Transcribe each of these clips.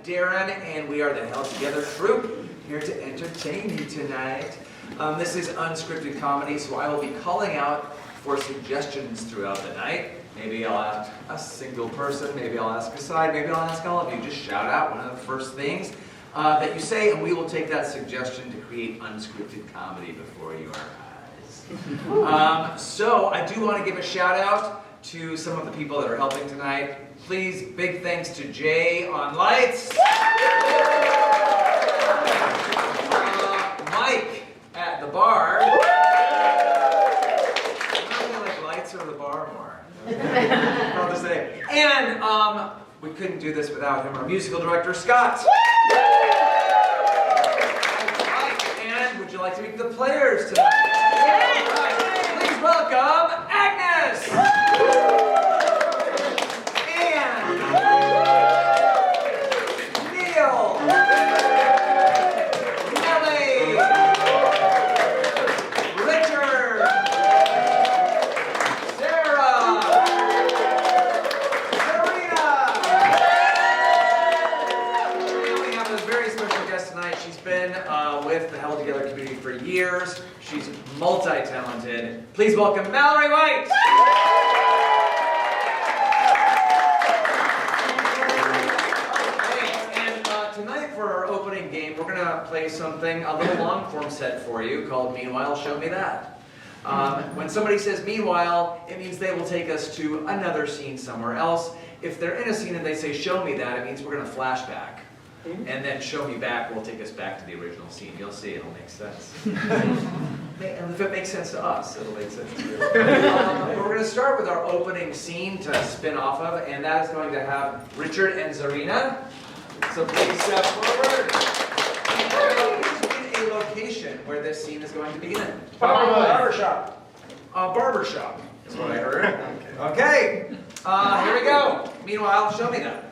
Darren, and we are the Held Together troupe, here to entertain you tonight. This is unscripted comedy, so I will be calling out for suggestions throughout the night. Maybe I'll ask a single person, maybe I'll ask a side, maybe I'll ask all of you. Just shout out one of the first things that you say, and we will take that suggestion to create unscripted comedy before your eyes. So I do want to give a shout out to some of the people that are helping tonight. Please, big thanks to Jay on lights. Mike at the bar. I really like lights or the bar more. All the same. And we couldn't do this without him, our musical director, Scott. And would you like to meet the players tonight? Right. Please welcome Agnes. And Neil. Nellie. Richard. Sarah. Serena. And we have a very special guest tonight. She's been with the Held Together community for years. She's multi-talented. Please welcome Mallory White. Tonight for our opening game, we're going to play something, a little long-form set for you called Meanwhile, Show Me That. When somebody says meanwhile, it means they will take us to another scene somewhere else. If they're in a scene and they say show me that, it means we're going to flashback. And then show me back will take us back to the original scene. You'll see, it'll make sense. And if it makes sense to us, it'll make sense to you. We're going to start with our opening scene to spin off of, and that is going to have Richard and Zarina. So please step forward. In a location where this scene is going to begin. Barbershop. Barbershop is what I heard. Okay. Here we go. Meanwhile, show me that.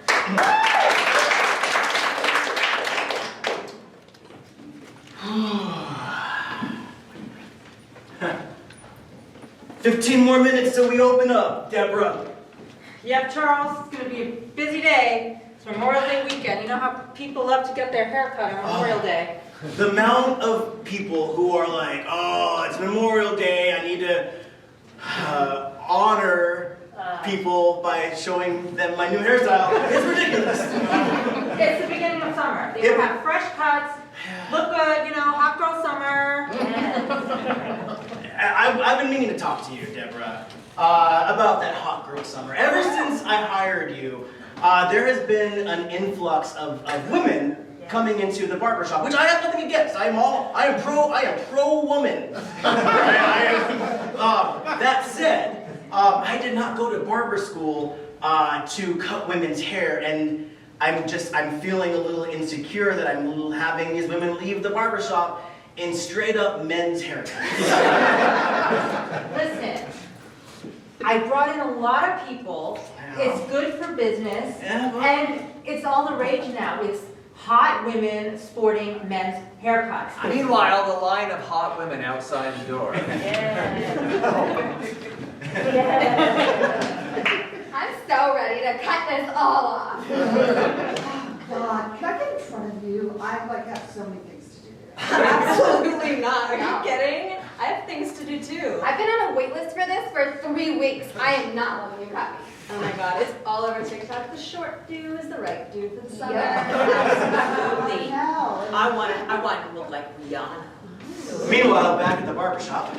15 more minutes till we open up, Deborah. Yep, Charles, it's going to be a busy day. It's Memorial Day weekend. You know how people love to get their hair cut on Memorial Day. The amount of people who are like, oh, it's Memorial Day, I need to honor people by showing them my new hairstyle. It's ridiculous. It's the beginning of summer. They have fresh cuts, look good, you know, hot girl summer. I've been meaning to talk to you, Deborah, about that hot girl summer. Ever since I hired you, there has been an influx of women coming into the barbershop, which I have nothing against. I am pro woman. That said, I did not go to barber school to cut women's hair, and I'm feeling a little insecure that I'm having these women leave the barbershop in straight up men's haircuts. Listen, I brought in a lot of people. It's good for business, and it's all the rage now. It's hot women sporting men's haircuts. Meanwhile, the line of hot women outside the door. I'm so ready to cut this all off. God, can I get in front of you? I have so many things to do. Absolutely not. Are you kidding? I have things to do too. I've been on a wait list for this for 3 weeks. I am not letting you cut me. Oh my god, it's all over TikTok. The short do is the right do for the summer. Absolutely. I want to look like Rihanna. Meanwhile, back at the barbershop,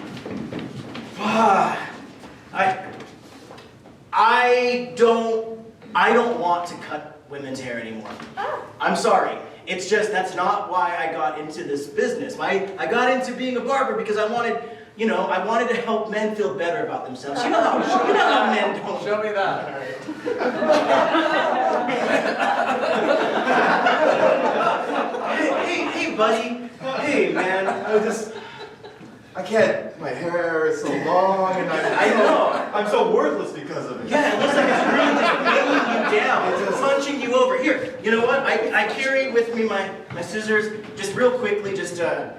I don't want to cut women's hair anymore. Oh. I'm sorry. It's just that's not why I got into this business. I got into being a barber because I wanted to help men feel better about themselves. You know how men don't. Show me that. Hey, buddy. Hey, man. I can't. My hair is so long, and I know. I'm so worthless because of it. Yeah, it looks like it's really weighing you down. It's punching you over. Here, you know what? I carry with me my scissors. Just real quickly, just look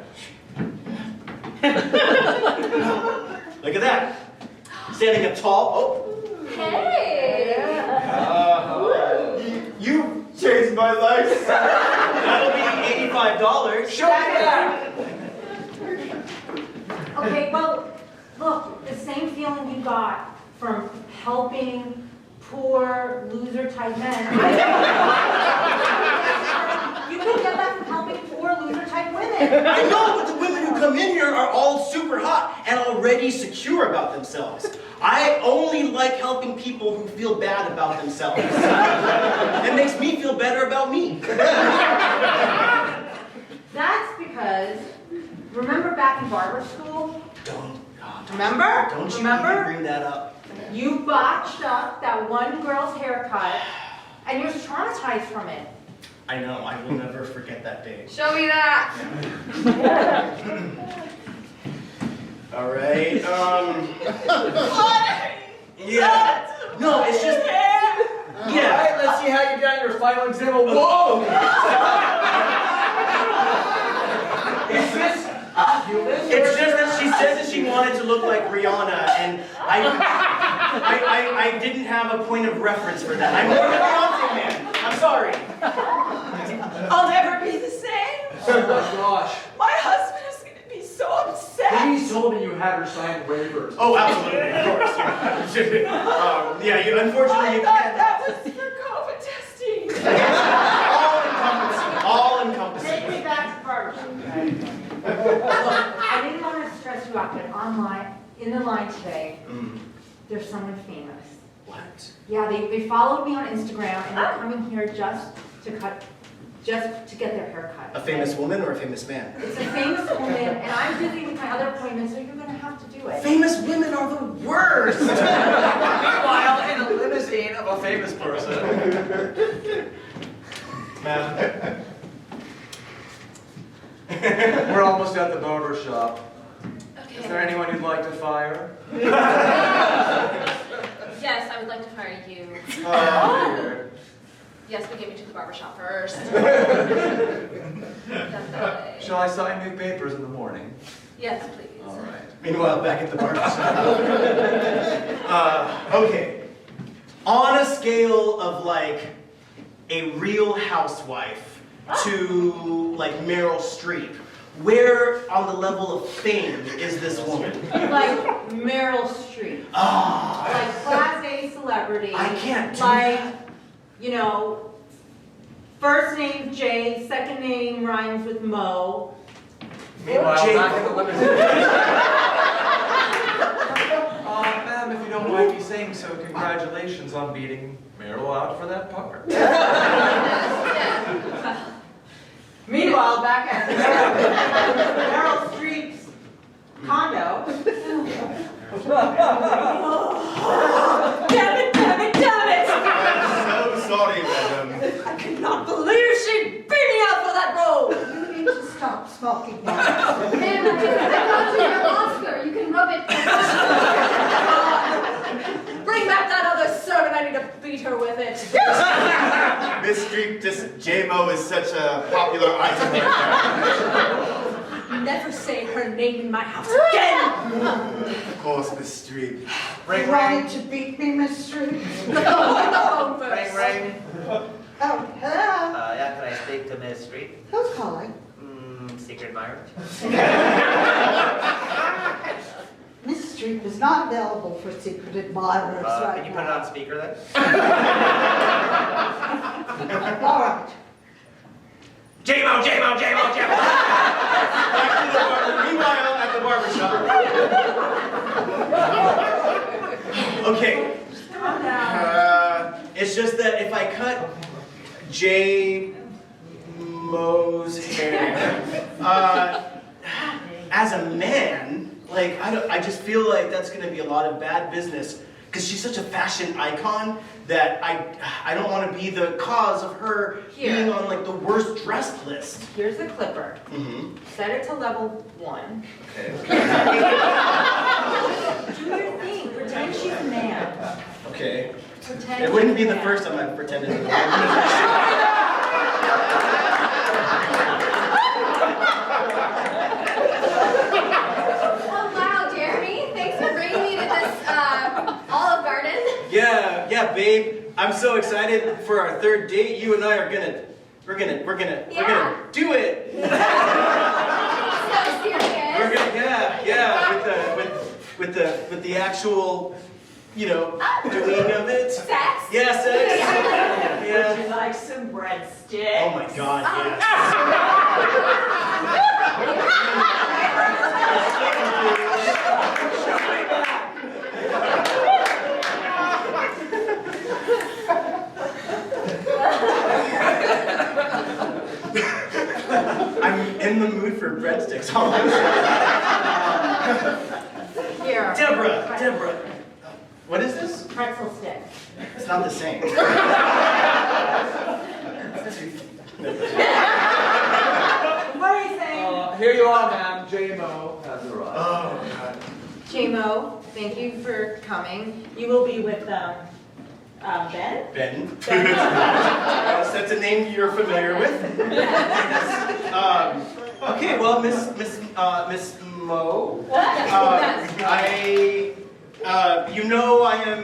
at that. Standing up tall. Oh. Hey! You changed my my life. That'll be $85. Show me that! Okay, well, look, the same feeling you got from helping poor loser type men. You can get that from helping poor loser type women. I know, but the women who come in here are all super hot and already secure about themselves. I only like helping people who feel bad about themselves. It makes me feel better about me. That's because, remember back in barber school? Remember? Don't you Remember? even bring that up. You botched up that one girl's haircut, and you're traumatized from it. I know, I will never forget that day. Show me that. All right, yeah. No, it's just, All right, let's see how you got your final exam. Whoa! Is this human? it's just that she said that she wanted to look like Rihanna, and I didn't have a point of reference for that. I'm more of a Beyonce man. I'm sorry. I'll never be the same. Oh my gosh. My husband is going to be so upset. Please told me you had her sign waivers. Oh, absolutely, of course. Yeah, you, unfortunately, you I thought can't. that was for COVID testing. All encompassing. Take me back to barbershop. I didn't want to stress you out, but online, in the line today, there's someone famous. What? Yeah, they followed me on Instagram, and they're coming here just to get their hair cut. A famous woman or a famous man? It's a famous woman, and I'm busy with my other appointments, so you're gonna have to do it. Famous women are the worst. Meanwhile, in a limousine of a famous person. Ma'am. We're almost at the barber shop. Okay. Is there anyone you'd like to fire? Yes, I would like to fire you. Oh. Yes, but get me to the barbershop first. Definitely. Shall I sign new papers in the morning? Yes, please. All right. Meanwhile, back at the barbershop. Okay. On a scale of like a Real Housewife to like Meryl Streep, where on the level of fame is this woman? Like Meryl Streep. Ah. Like Class A celebrity. I can't do like, that. you know, first name J, second name rhymes with Mo. Meanwhile, Jane- back in the limousine. Ma'am, if you don't mind me saying so, congratulations on beating Meryl out for that part. Yeah. Meanwhile, back at Meryl Streep's condo. Damn it, damn it, damn it! So sorry, madam. I cannot believe she beat me out for that role! You need to stop smoking now. Ma'am, I got you your Oscar. You can rub it. Bring back that other servant, I need to beat her with it. Miss Streep, this J-Mo is such a popular item right now. Never say her name in my house again! Of course, Miss Streep. Ring, You ring. wanted to beat me, Miss Street? Put the phone Ring, first. ring. Oh, hello. Yeah, can I speak to Miss Street? Who's calling? Secret admirer? Miss Street is not available for secret admirers right Can you put it now. on speaker then? All right. J-Mo, J-Mo, J-Mo, J-Mo! Meanwhile, at the barbershop. Okay. Calm down. It's just that if I cut J-Mo's hair, as a man, like I just feel like that's gonna be a lot of bad business because she's such a fashion icon that I don't want to be the cause of her being on like the worst dressed list. Here's the clipper. Mm-hmm. Set it to level 1. Okay. Do your thing. Pretend she's a man. Okay. Pretend It wouldn't be she's a the man. first time I've pretended to be. Oh wow, Jeremy. Thanks for bringing me to this Olive Garden. Yeah, babe. I'm so excited for our third date. You and I are gonna We're gonna Yeah. do it. So serious. We're gonna, with the actual, you know, doing of it. Sex? Yeah, sex. Would Yeah. you like some breadsticks? Oh my God, yes. I'm in the mood for breadsticks. All I'm saying. Here. Deborah. What is this? Pretzel stick. It's not the same. What are you saying? Here you are, ma'am. J-Mo has arrived. Oh, God. J-Mo, thank you for coming. You will be with Ben? Ben. That's a name you're familiar with. Okay, well, Miss Mo. You know I'm.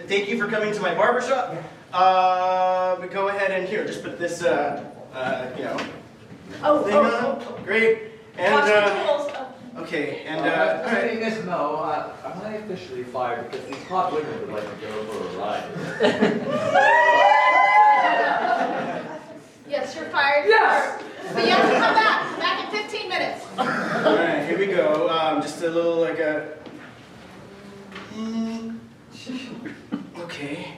Thank you for coming to my barbershop. Go ahead and here, just put this, you know, thing on. Great. And okay, and all Hey, right. Miss Mo, am I officially fired because these hot women would like to go for a ride? Yes, you're fired. Yes! But you have to come back in 15 minutes. All right, here we go. Just a little like a. Okay.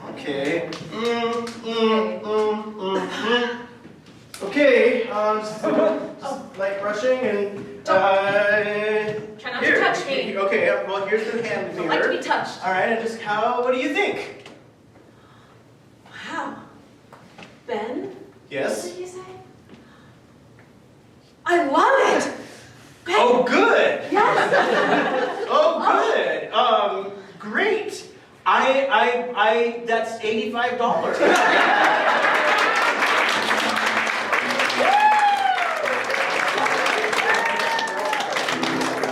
Okay. Okay. Just light brushing and. Try not to touch me. Okay. Well, here's the hand I like to be mirror. touched. All right. And just what do you think? Wow. Ben? What Yes. did you say? I love it! Ben! Oh, good. Yes! Oh, good. Great. That's $85.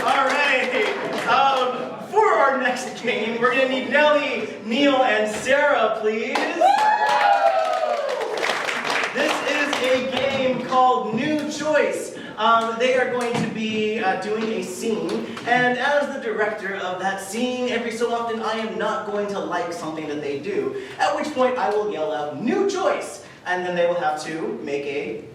All right. For our next game, we're gonna need Nellie, Neil, and Sarah, please. This is a game called New Choice. They are going to be doing a scene, and as the director of that scene, every so often I am not going to like something that they do, at which point I will yell out, "New choice!" And then they will have to make a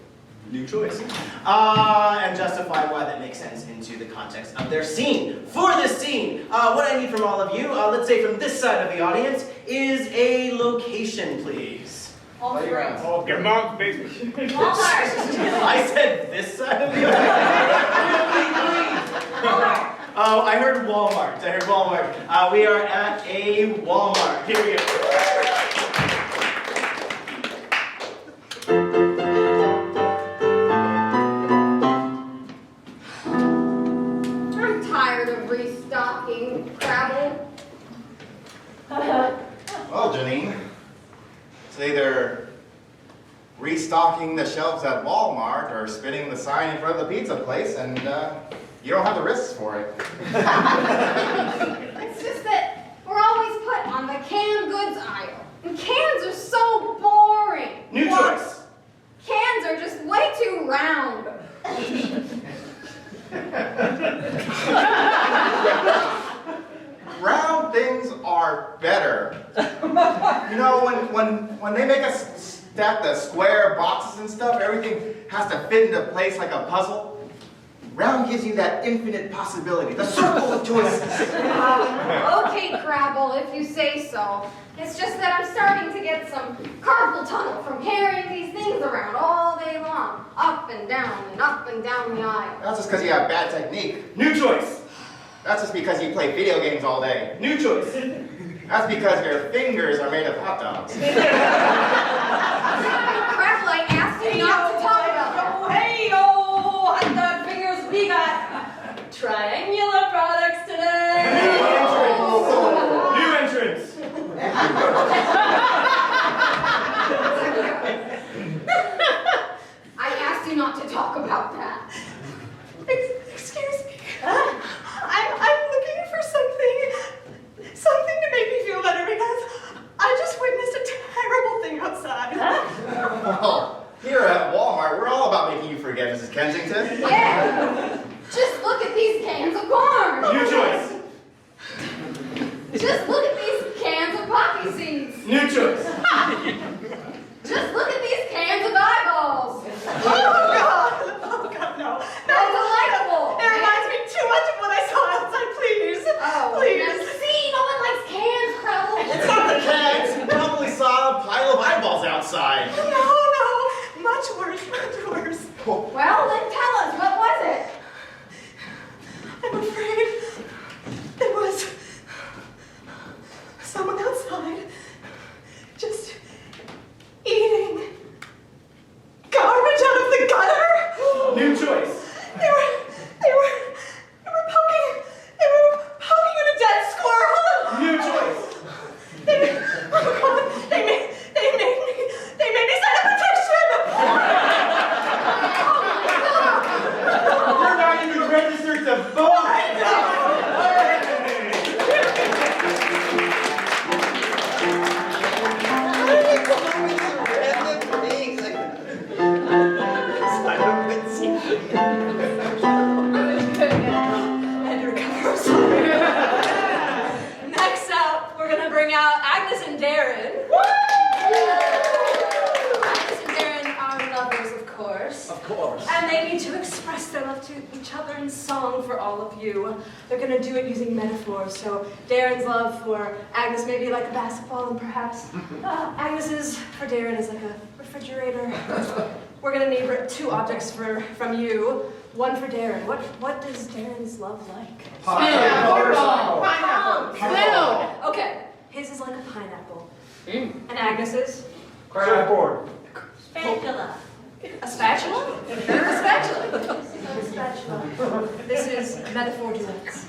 new choice. And justify why that makes sense into the context of their scene. For this scene, what I need from all of you, let's say from this side of the audience, is a location, please. Playground. Oh, your mom's basement. I said this side of the audience. Oh, I heard Walmart. We are at a Walmart. Here we go. I'm tired of restocking Crabble. Well, Janine, it's either restocking the shelves at Walmart or spinning the sign in front of the pizza place, and you don't have the risks for it. It's just that we're always put on the canned goods aisle. And cans are so boring. New choice. Cans are just way too round. Round things are better. You know, when they make us stack the square boxes and stuff, everything has to fit into place like a puzzle. Round gives you that infinite possibility, the circle of choices. Okay, Crabble, if you say so. It's just that I'm starting to get some carpal tunnel from carrying these things around all day long. Up and down the aisle. That's just because you have bad technique. New choice. That's just because you play video games all day. New choice. That's because your fingers are made of hot dogs. Crabble, I asked you not to talk about that. Hey-yo! Hot dog fingers, we got triangular products today! New entrance. I asked you not to talk about that. Excuse me. I'm looking for something to make me feel better because I just witnessed a Just look at these cans of poppy seeds. New choice. Just look at these cans of eyeballs. Oh God, no. They're delightful. It reminds me too much of what I saw outside, please. Oh, Please. now see, no one likes cans, Crowell. It's not the cats. You probably saw a pile of eyeballs outside. No, much worse, much worse. Well, then tell us, what was it? I'm afraid it was someone outside just eating garbage out of the gutter. New choice. They were poking at a dead squirrel. New choice. They made me sign a petition. You're not even registered to vote. And recover. Next up, we're gonna bring out Agnes and Darren. Agnes and Darren are lovers, of course. Of course. And they need to express their love to each other in song for all of you. They're gonna do it using metaphors. So Darren's love for Agnes may be like a basketball, and perhaps Agnes's for Darren is like a refrigerator. We're gonna need two objects from you. One for Darren. What does Darren's love like? Pineapple. Okay, his is like a pineapple. And Agnes's? Surfboard. Spatula. A spatula? A spatula. A spatula. This is metaphor duets.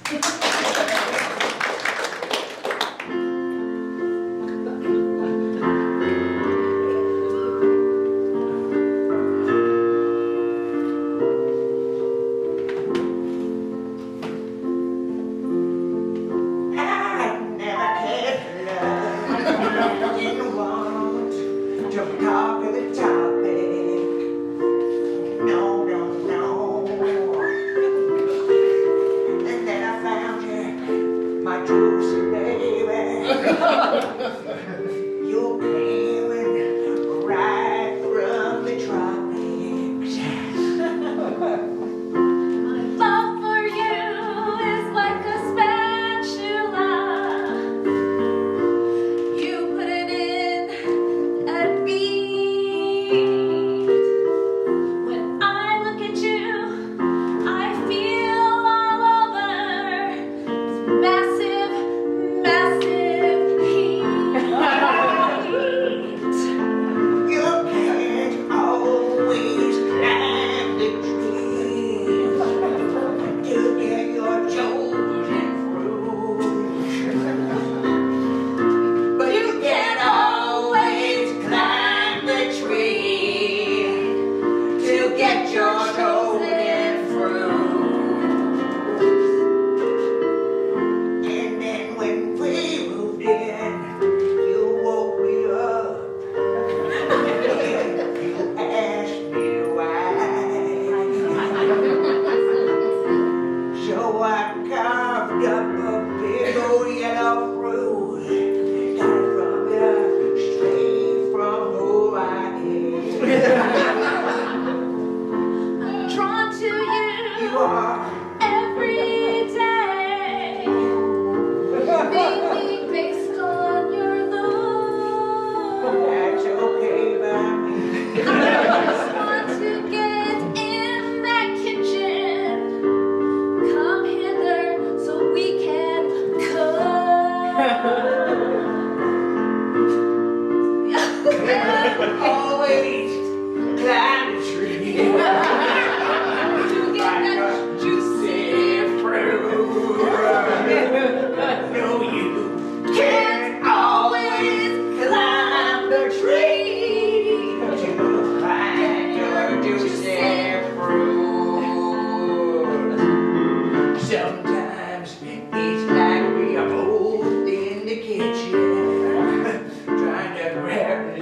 Trying to grab the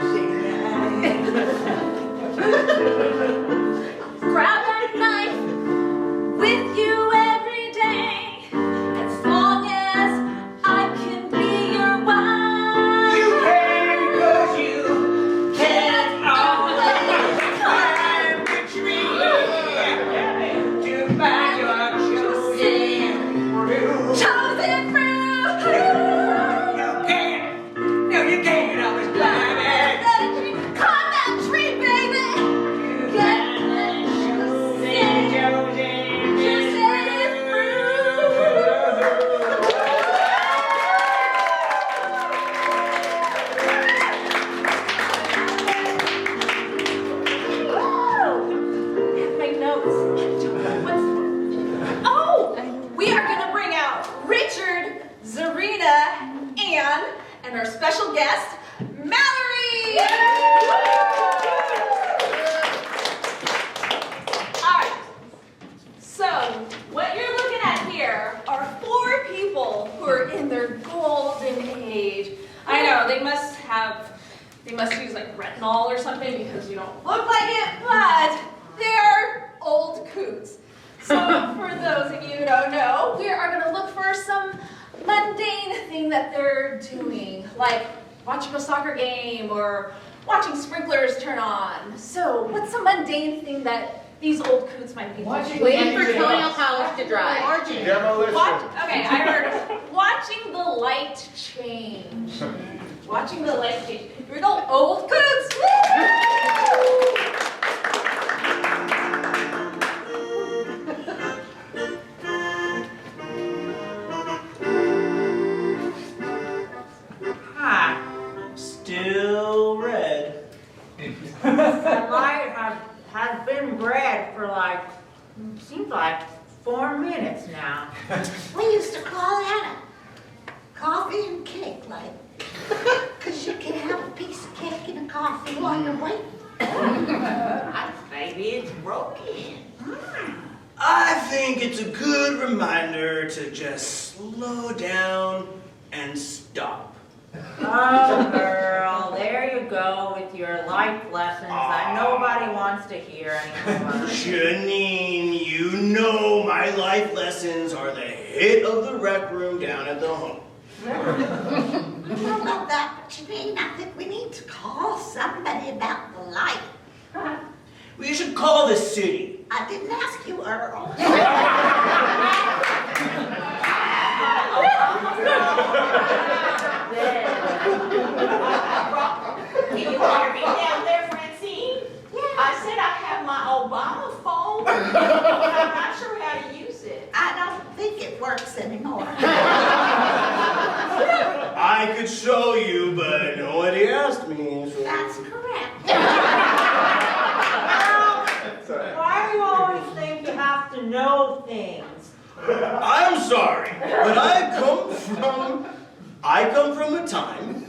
Dan and our special guest, Mallory! Alright, so what you're looking at here are 4 people who are in their golden age. I know, they must use like retinol or something because you don't look like it, but they're old coots. So for those of you who don't know, we are gonna look for some mundane thing that they're doing, like watching a soccer game or watching sprinklers turn on. So what's a mundane thing that these old coots might be doing? Waiting for colonial college to dry. Demolition. Okay, I heard watching the light change. Watching the light change. Here we go, old coots. Woo! Hi. Still red. The light has been red for seems like 4 minutes now. We used to call that a coffee and cake light. Because you can have a piece of cake and a coffee while you're waiting. Maybe it's broken. I think it's a good reminder to just slow down and stop. Oh, girl, there you go with your life lessons that nobody wants to hear anymore. Janine, you know my life lessons are the hit of the rec room down at the home. I don't know that, but Janine, I think we need to call somebody about the light. We should call the city. I didn't ask you, Earl. Can you hear me down there, Francine? I said I have my Obama phone, but I'm not sure how to use it. I don't think it works anymore. I could show you, but nobody asked me. So. That's correct. Why do you always think you have to know things? I'm sorry, but I come from a time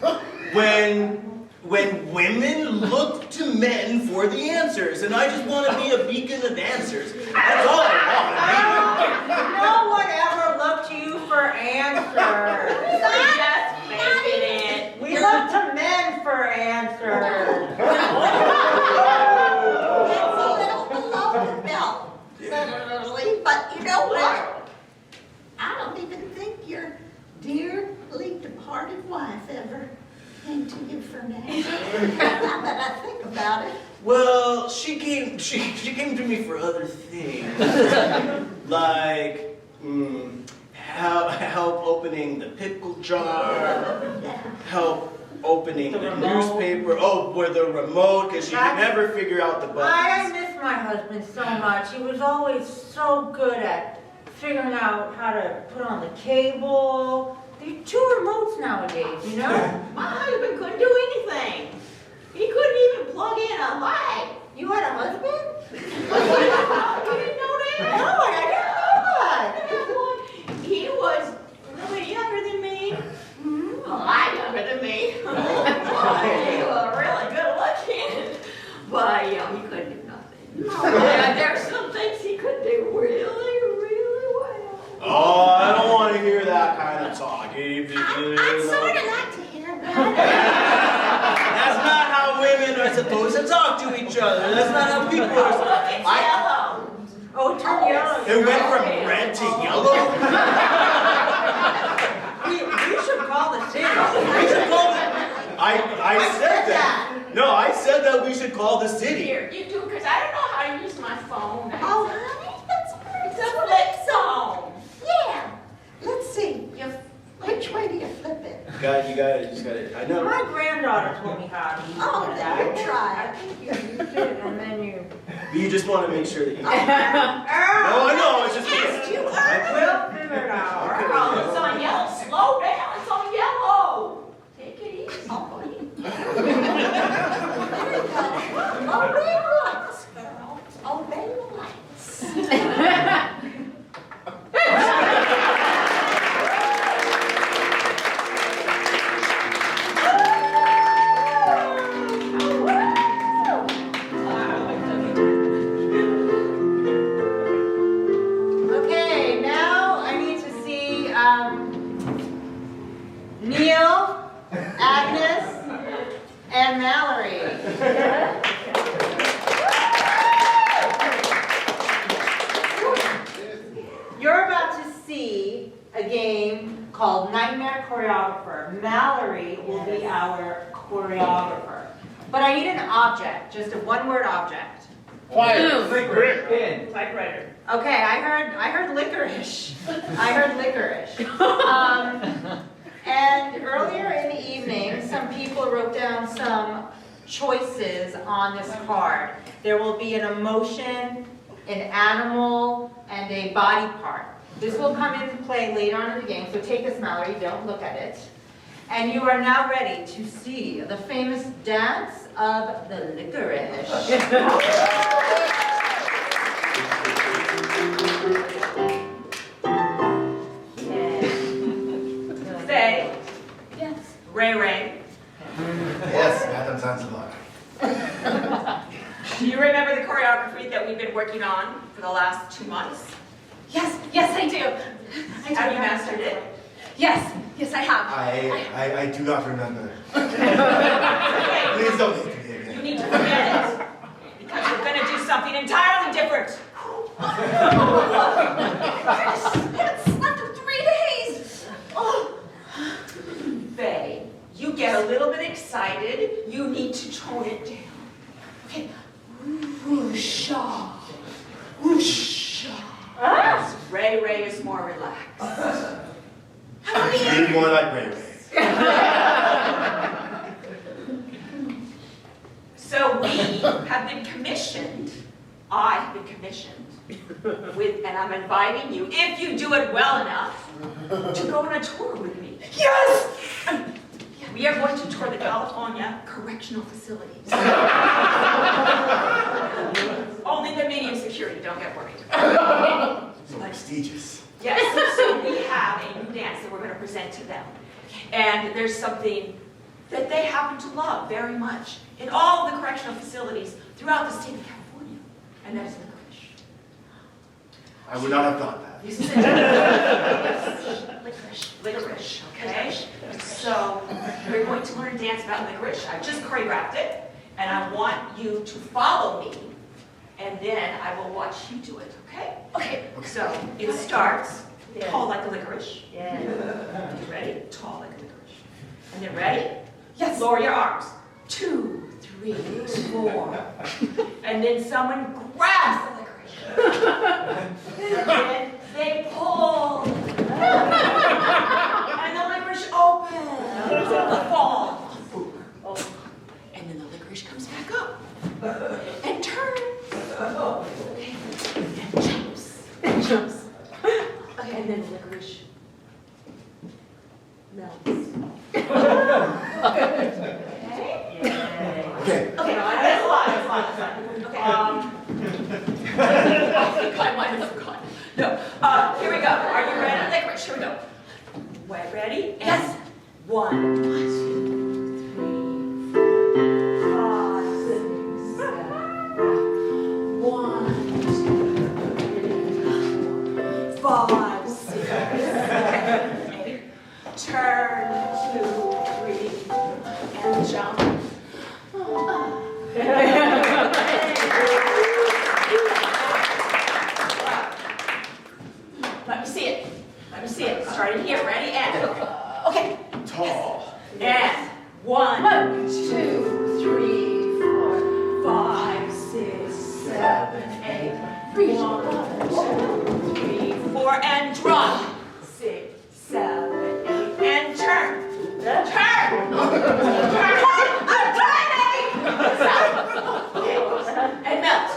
when women looked to men for the answers, and I just want to be a beacon of answers. That's all I No one ever looked to you for answers. Just making it. We look to men for answers. That's a little below the belt, literally, but you know what? I don't even think your dearly departed wife ever came to you for an answer. Now that I think about it. Well, she came to me for other things, like help opening the pickle jar, help opening the newspaper. Oh, with the remote, because she could never figure out the buttons. I miss my husband so much. He was always so good at figuring out how to put on the cable. There are 2 remotes nowadays, you know? My husband couldn't do anything. He couldn't even plug in a light. You had a husband? You didn't know that? No, I didn't know that. He was a little bit younger than me. A lot younger than me. He was really good looking. But he couldn't do nothing. Yeah, there's some things he could do really, really well. Oh, I don't want to hear that kind of talk. I'd sort of like to hear about it. That's not how women are supposed to talk to each other. That's not how people are supposed to. Yellow. Oh, it turned yellow. It went from red to yellow? You should call the city. We should call the... I said that. No, I said that we should call the city. Here, you do, because I don't know how to use my phone. Oh, honey, that's It's a flip phone. yeah. Let's see. Which way do you flip it? You got it, just got it. I know. My granddaughter told me how to use Oh, it. then you try I it. think you used it and then you... You just want to make sure that you... No, Earl, I know, it's just... Yes, you are. we'll figure it out. Oh, it's on yellow. Slow down. It's on yellow. Take it easy. Very good. Obey the lights, girl. Obey the lights. Mallory. You're about to see a game called Nightmare Choreographer. Mallory will be our choreographer. But I need an object, just a one-word object. Quiet. Pin. Typewriter. Okay, I heard licorice. I heard licorice. And earlier in the evening, some people wrote down some choices on this card. There will be an emotion, an animal, and a body part. This will come into play later on in the game, so take this, Mallory, don't look at it. And you are now ready to see the famous dance of the licorice. Faye, Yes. Ray. Yes, Madam Zanzibar. Do you remember the choreography that we've been working on for the last 2 months? Yes, I do. Have you mastered it? Yes, I have. I do not remember. Okay, Please don't hit me you again. need to forget it. Because we're going to do something entirely different. I haven't slept in 3 days. Oh. Faye, you get a little bit excited. You need to tone it down. Okay. Whoosha. Ray is more relaxed. Be more like Ray Ray. So we have been commissioned, I have been commissioned, and I'm inviting you, if you do it well enough, to go on a tour with me. Yes! We are going to tour the California correctional facilities. Only the medium security, don't get worried. So prestigious. Yes, so we have a new dance that we're going to present to them. And there's something that they happen to love very much in all of the correctional facilities throughout the state of California. And that is licorice. I would not have thought that. This is licorice, okay? So we're going to learn a dance about licorice. I just choreographed it, and I want you to follow me, and then I will watch you do it, okay? Okay, so it starts tall like a licorice. Yeah. Ready? Tall like a licorice. And then ready? Yes. Lower your arms. 2, 3, 4. And then someone grabs the licorice. And then they pull. And the licorice opens. Fall. And then the licorice comes back up. And turns. Okay. And jumps. Okay, and then the licorice melts. Okay? Okay. Okay, no, that's a lot. Okay, I think I might have forgotten. No, here we go. Are you ready? Licorice, here we go. Wait, ready? Yes. 1, 2, 3, 4, 5, 6, 7, 1, 2, 3, 4, 5, 6, 7, 8. Turn, 2, 3, and jump. Let me see it. Starting here. Ready? And. Okay. Tall. And 1, 2, 3, 4, 5, 6, 7, 8. 1, 2, 3, 4, and drop. 6, 7, 8, and turn. Turn. I'm turning. Stop. Okay. And melt.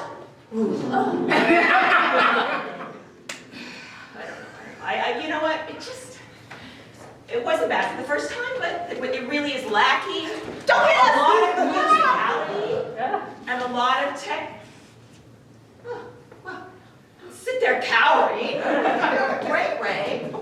You know what? It wasn't bad for the first time, but it really is lacking a lot of musicality and a lot of tech. Oh, well, don't sit there cowering. Great, Ray.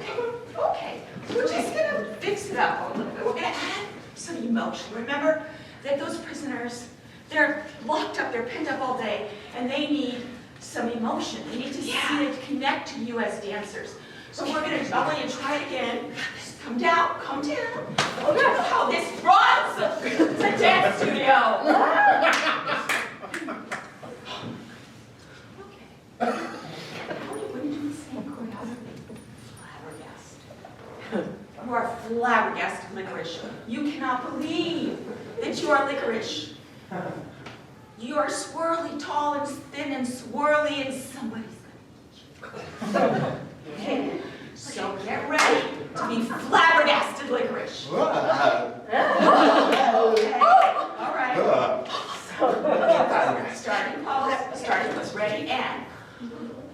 Okay. We're just gonna fix it up a little bit. We're gonna add some emotion. Remember that those prisoners, they're locked up, they're pinned up all day, and they need some emotion. They need to see it connect to you as dancers. So I'm going to try it again. Come down. Oh, you know how this runs the dance studio. You cannot believe that you are licorice. You are swirly, tall, and thin, and swirly, and somebody's gonna eat you. Okay, so get ready to be flabbergasted licorice. Okay, all right. Starting pose, starting pose, ready, and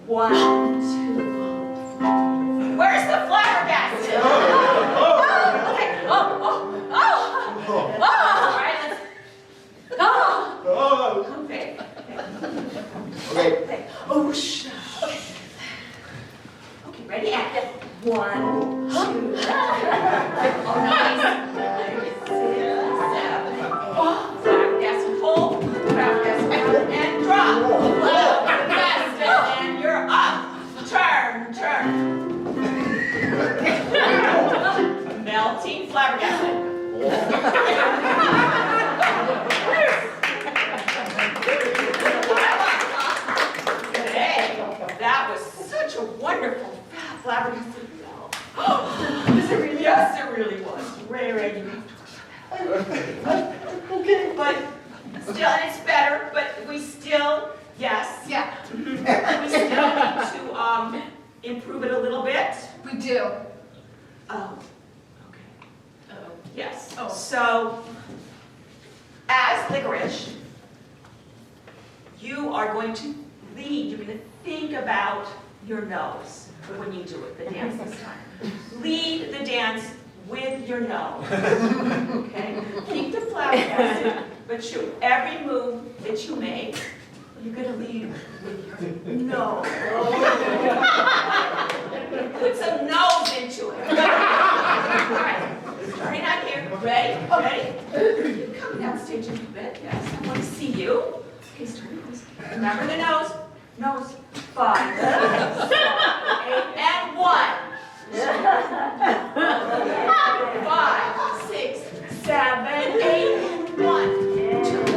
1, 2. Where's the flabbergasted? Okay, all right, let's, okay. Okay. Oh, shh. Okay, ready, and 1, 2. Oh, nice. 6, 7, 8. Flabbergasted, hold. Flabbergasted, and drop. Flabbergasted, and you're up. Turn. Melting flabbergasted. Hey, that was such a wonderful flabbergasted melt. Is it really? Yes, it really was. Ray, you have to okay, but still, and it's better, but we still, yes. Yeah, We still need to improve it a little bit. we do. Oh, okay. Oh, yes. Oh. So, as licorice, you are going to lead. You're going to think about your nose when you do it, the dance this time. Lead the dance with your nose. Okay? Keep the flabbergasted, but shoot, every move that you make, you're going to lead with your nose. Put some nose into it. All right, starting out here. Ready? You come downstage a little bit. Yes, I want to see you. Okay, starting nose. Remember the nose. Nose. 5, 6, 7, 8, and 1. 5, 6, 7, 8, and 1, 2,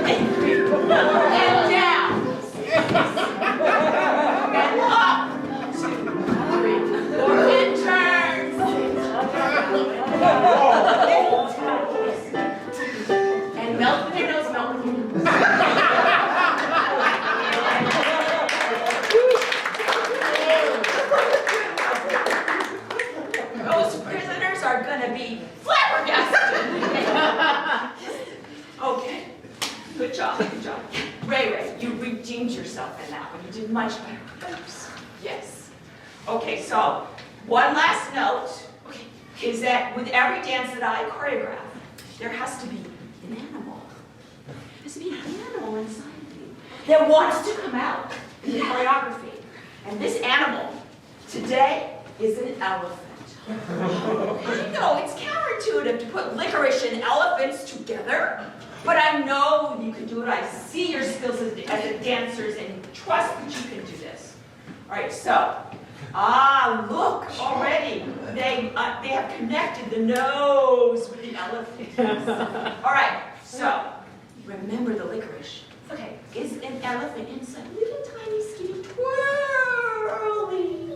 and 3, 4, and down. 6, and up. 2, 3, 4, and turn. 6, and melt with your nose, melt with your nose. Those prisoners are gonna be flabbergasted. Okay, good job. Ray, you redeemed yourself in that one. You did much better. Oops. Yes. Okay, so one last note is that with every dance that I choreograph, there has to be an animal. There has to be an animal inside of you that wants to come out in the choreography. And this animal today is an elephant. I know it's counterintuitive to put licorice and elephants together, but I know you can do it. I see your skills as a dancers and trust that you can do this. All right, so, look, already they have connected the nose with the elephant. All right, so remember the licorice. Okay, is an elephant inside a little tiny skinny twirly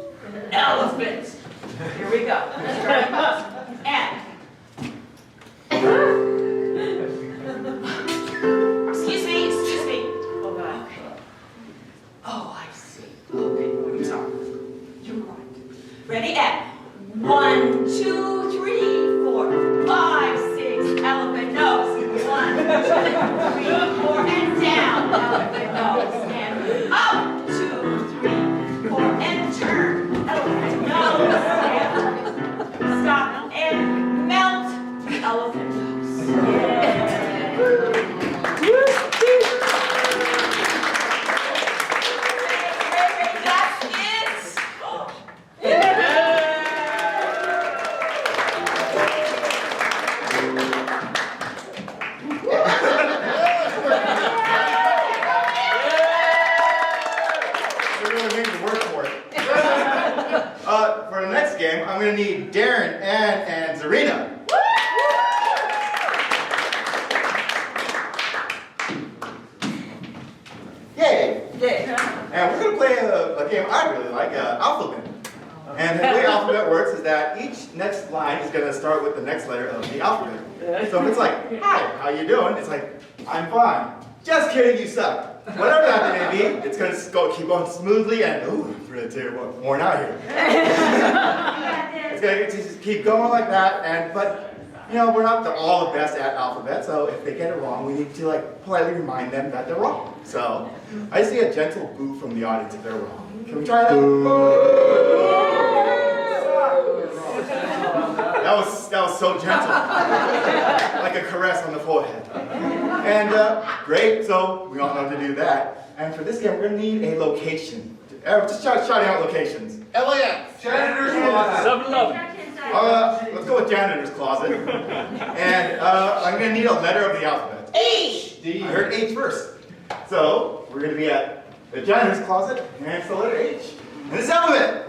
elephant. Here we go. And excuse me. Oh God. Oh, I see. Okay, I'm sorry. You're right. Ready? And 1, 2, 3, 4, 5, 6. Elephant nose. 1, 2, 3, 4, and down. Elephant nose. And up. 2, 3, 4, and turn. Elephant nose. Stop and melt the elephant nose. Yeah. That's it. You really made me work for it. For the next game, I'm going to need Darren, Ann, and Zarina. Yay! Yay. And we're going to play a game I really like, alphabet. And the way alphabet works is that each next line is going to start with the next letter of the alphabet. So if it's like, hi, how you doing? It's like, I'm fine. Just kidding, you suck. Whatever that may be, it's going to keep going smoothly and, ooh, it's really terrible, worn out here. It's going to just keep going like that, but you know, we're not all the best at alphabet, so if they get it wrong, we need to like politely remind them that they're wrong. So I see a gentle boo from the audience if they're wrong. Can we try that? That was so gentle, like a caress on the forehead. And great, so we all know how to do that. And for this game, we're gonna need a location. Just shouting out locations. LAX. Janitor's closet. 7-Eleven. Let's go with janitor's closet. And I'm gonna need a letter of the alphabet. H. I heard H first. So we're gonna be at the janitor's closet, and it's the letter H. And it's alphabet.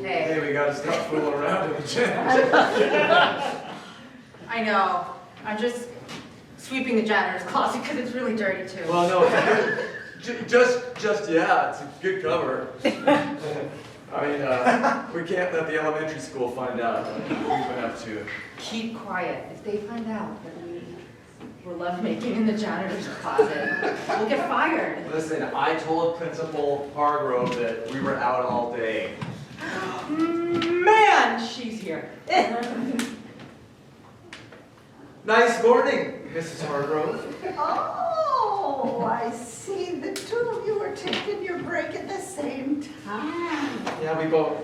Hey, we gotta stop fooling around in the gym. I know. I'm just sweeping the janitor's closet because it's really dirty too. Well, no, just yeah, it's a good cover. I mean, we can't let the elementary school find out what we've been up to. Keep quiet. If they find out that we were lovemaking in the janitor's closet, we'll get fired. Listen, I told Principal Hargrove that we were out all day. Man, she's here. Nice morning, Mrs. Hargrove. Oh, I see the two of you are taking your break at the same time. Yeah, we both.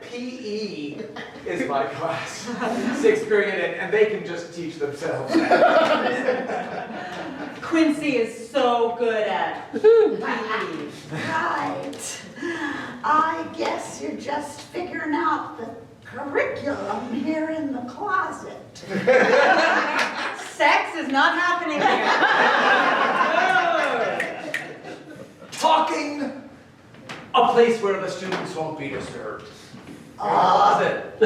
PE is my class. 6th period, and they can just teach themselves. Quincy is so good at Right. I guess you're just figuring out the curriculum here in the closet. sex is not happening here. Talking, a place where the students won't be disturbed. Closet.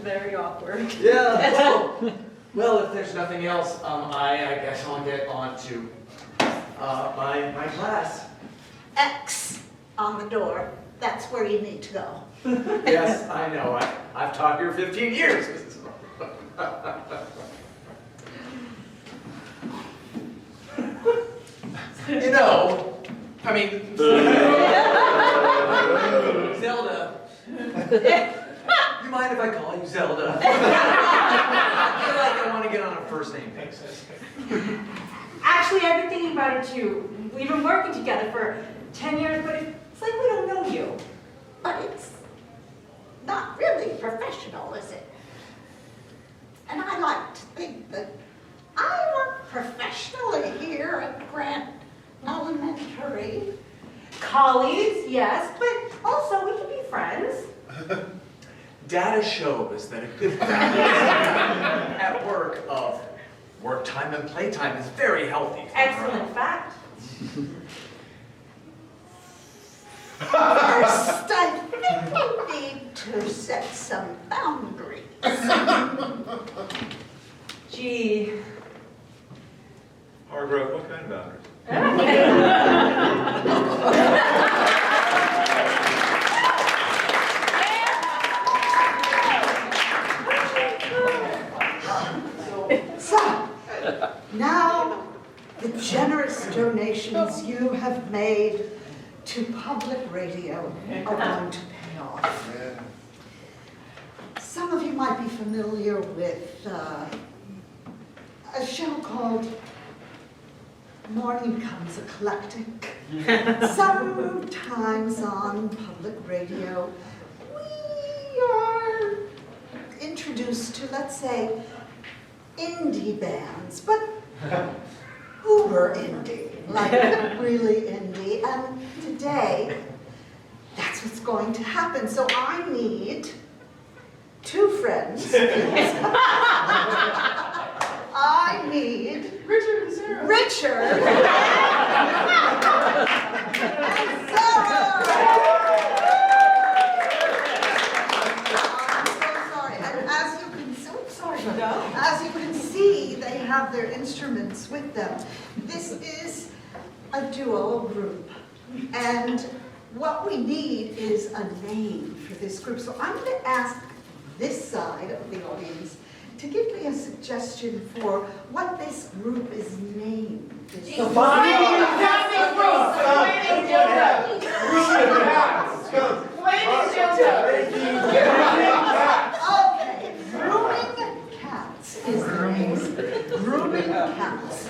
Very awkward. Yeah, well, if there's nothing else, I guess I'll get on to my class. X on the door. That's where you need to go. Yes, I know. I've taught here 15 years, Mrs. You know, I mean, Zelda. You mind if I call you Zelda? I feel like I want to get on a first name basis. Actually, I've been thinking about it too. We've been working together for 10 years, but it's like we don't know you. But it's not really professional, is it? And I like to think that I work professionally here at Grant Elementary. Colleagues, yes, but also we can be friends. Data shows that a good balance at work of work time and play time is very healthy. Excellent fact. First, I think we need to set some boundaries. Gee. Hargrove, what kind of boundaries? So, now the generous donations you have made to public radio are going to pay off. Some of you might be familiar with a show called Morning Comes Eclectic. Sometimes on public radio, we are introduced to, let's say, indie bands, but uber indie, like really indie. And today, that's what's going to happen. So I need 2 friends. I need Richard and Sarah. Richard. As you can see, they have their instruments with them. This is a duo, a group. And what we need is a name for this group. So I'm going to ask this side of the audience to give me a suggestion for what this group is named. This The Okay, grooming cats is the name. Grooming cats.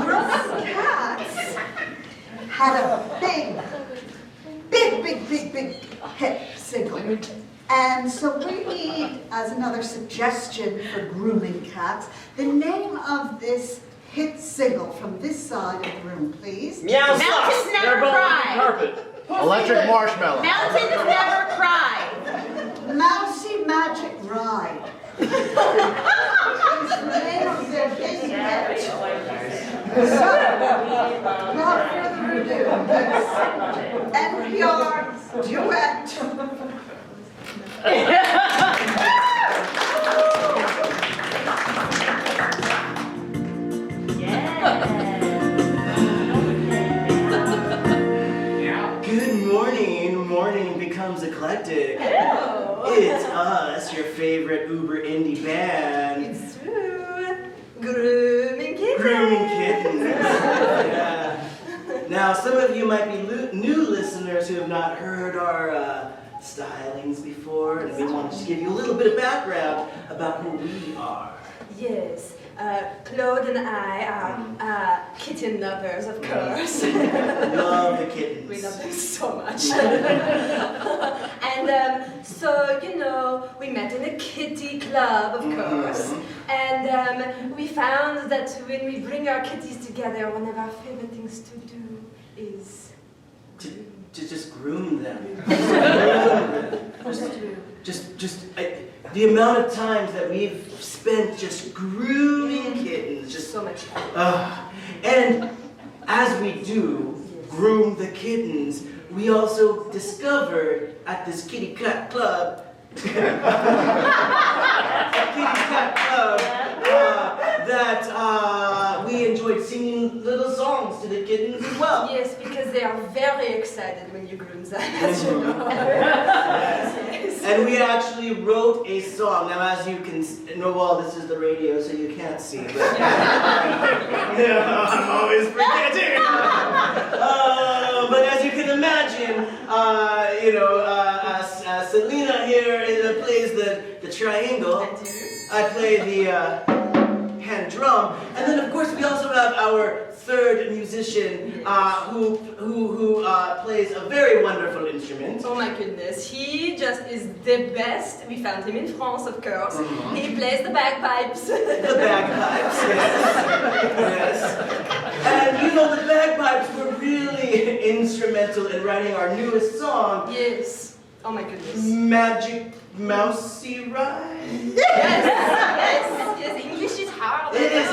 Grooming cats had a big hit single. And so we need, as another suggestion for grooming cats, the name of this hit single from this side of the room, please. Meow Mountains never cry. Carpet. Electric marshmallow. Mountains never cry. Mousy Magic Ride. Is the name of their big hit. So, without further ado, this NPR duet. Good morning. Morning becomes eclectic. It's us, your favorite uber indie band. It's true. Grooming kittens. Grooming kittens. Yeah. Now, some of you might be new listeners who have not heard our stylings before, and we want to just give you a little bit of background about who we are. Yes. Claude and I are kitten lovers, of course. Love the kittens. We love them so much. And so, you know, we met in a kitty club, of course. And we found that when we bring our kitties together, one of our favorite things to do is To just groom them. Just the amount of times that we've spent just grooming kittens, just so much fun. And as we do groom the kittens, we also discovered at this kitty cat club, that we enjoyed singing little songs to the kittens as well. Yes, because they are very excited when you groom them, as you know. Yes. And we actually wrote a song. Now, as you can know, well, this is the radio, so you can't see, but yeah, I'm always forgetting. But as you can imagine, Selena here plays the triangle. I play the hand drum, and then of course we also have our third musician who plays a very wonderful instrument. Oh my goodness, he just is the best. We found him in France, of course. He plays the bagpipes. The bagpipes, yes. And you know, the bagpipes were really instrumental in writing our newest song. Yes. Oh my goodness. Magic Mousy Ride. Yes. English is hard. It is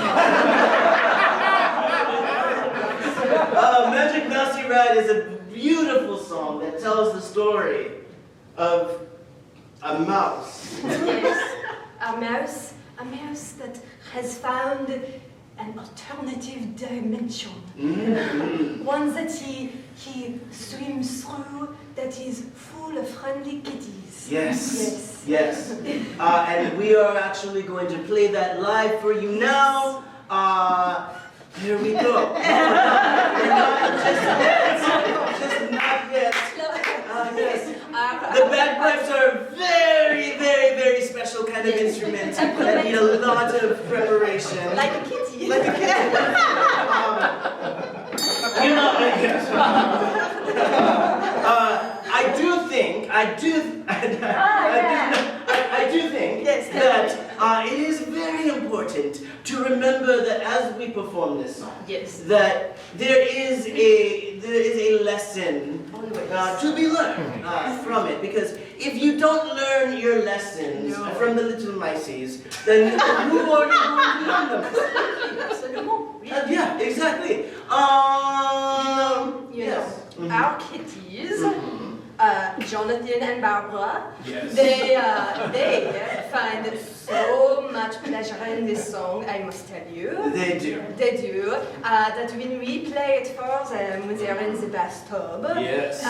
Magic Mousy Ride is a beautiful song that tells the story of a mouse. Yes, a mouse that has found an alternative dimension. One that he swims through that is full of friendly kitties. Yes. And we are actually going to play that live for you now. Here we go. Just not yet. Yes. The bagpipes are a very, very, very special kind of instrument that need a lot of preparation. Like a kitty. Like a kitty. I do think that it is very important to remember that as we perform this song, that there is a lesson to be learned from it. Because if you don't learn your lessons from the little mices, then who are you going to learn them from? Absolument. Yeah, exactly. You yes. know, our kitties, Jonathan and Barbara, Yes. they find so much pleasure in this song, I must tell you. They do. They do. That when we play it for them when they're in the bathtub, Yes.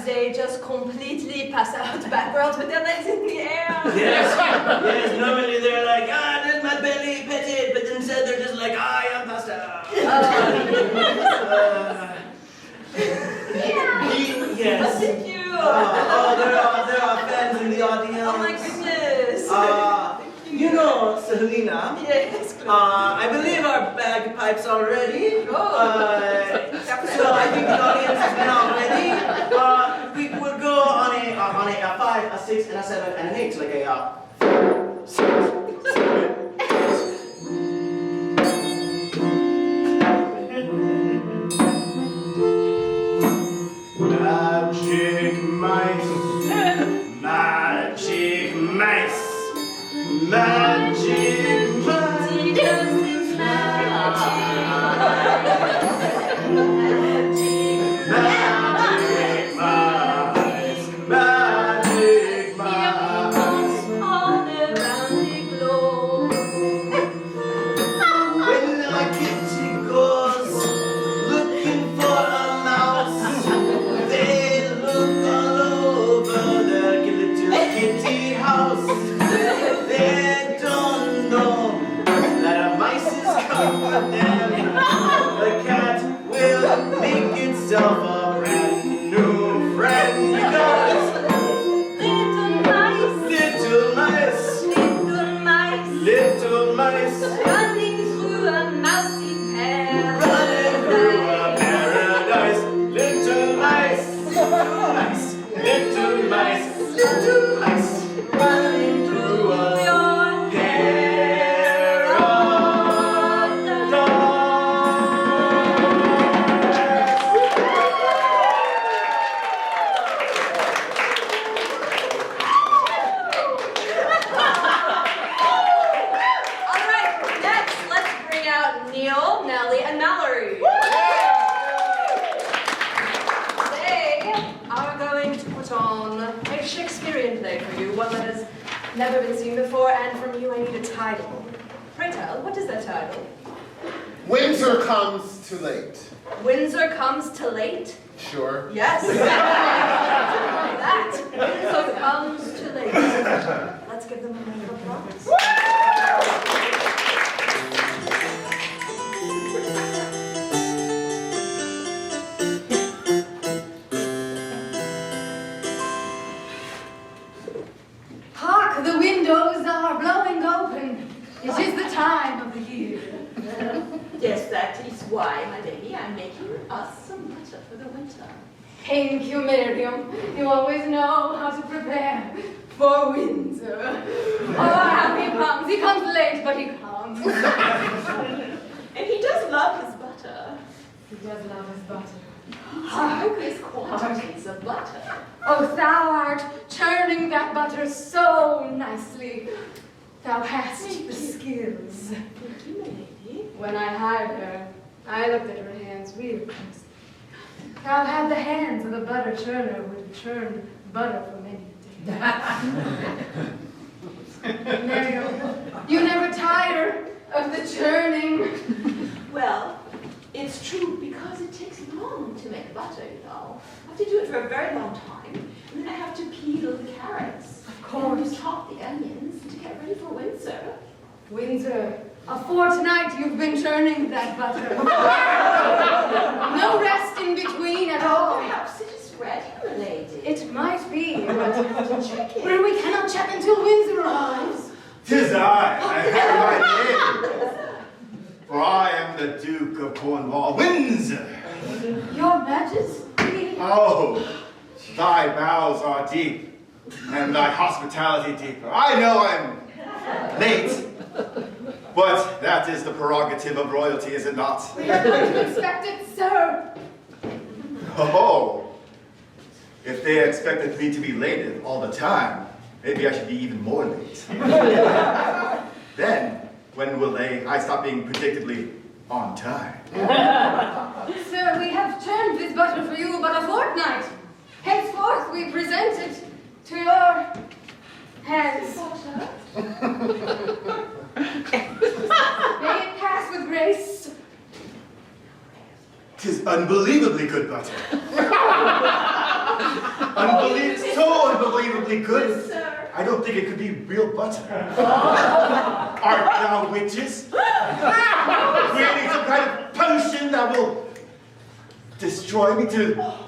they just completely pass out backwards with their legs in the air. Yes. Yes. Normally they're like, there's my belly, pet it, but instead they're just like, I am passed out. Yes. Thank you. There are fans in the audience. Oh my goodness. You know, Selena. Yes. I believe our bagpipes are ready. Oh. So I think the audience is now ready. We will go on a 5, a 6, and a 7, and an 8, like a 6, 7. Magic mice, magic mice, magic mice. Magic mice, magic mice. All around the globe. When a kitty goes looking for a mouse, they look all over the little kitty house. They don't know that a mice is coming with them. The cat will make itself a brand new friend because Little mice, little mice, little mice, little mice. running through a mousy pear. Running through a paradise, little mice, little mice, little mice, little mice, running through a All right, next, let's bring out Neil, Nellie, and Mallory. They are going to put on a Shakespearean play for you, one that has never been seen before, and from you I need a title. Pray tell, what is that title? Winter comes too late. Windsor Comes to Late? Sure. Yes. That. Windsor Comes to Late. Let's give them a round of applause. Hark, the windows are blowing open. It is the time of the year. Yes, that is why, my lady, I'm making us some butter for the winter. Thank you, Miriam. You always know how to prepare for winter. Oh, how he comes. He comes late, but he comes. And he does love his butter. He does love his butter. Copious quantities of butter. Oh, thou art churning that butter so nicely. Thou hast the skills. Thank you, my lady. When I hired her, I looked at her hands real close. Thou had the hands of a butter churner who had churned butter for many days. Miriam, you never tire of the churning. Well, it's true because it takes long to make butter, you know. I have to do it for a very long time, and then I have to peel the carrots. Of course. And chop the onions to get ready for Windsor. Windsor, a fortnight you've been churning that butter. No rest in between at all. Perhaps it is ready, my lady. It might be, but we cannot check until Windsor arrives. 'Tis I have my name. For I am the Duke of Cornwall, Windsor. Your Majesty. Oh, thy bows are deep, and thy hospitality deeper. I know I'm late, but that is the prerogative of royalty, is it not? We have come to expect it, sir. Oh, if they expected me to be late all the time, maybe I should be even more late. Then, when will I stop being predictably on time. Sir, we have turned this butter for you but a fortnight. Henceforth, we present it to your hands. May it pass with grace. 'Tis unbelievably good butter. So unbelievably good. I don't think it could be real butter. Art thou witches? Creating some kind of potion that will destroy me,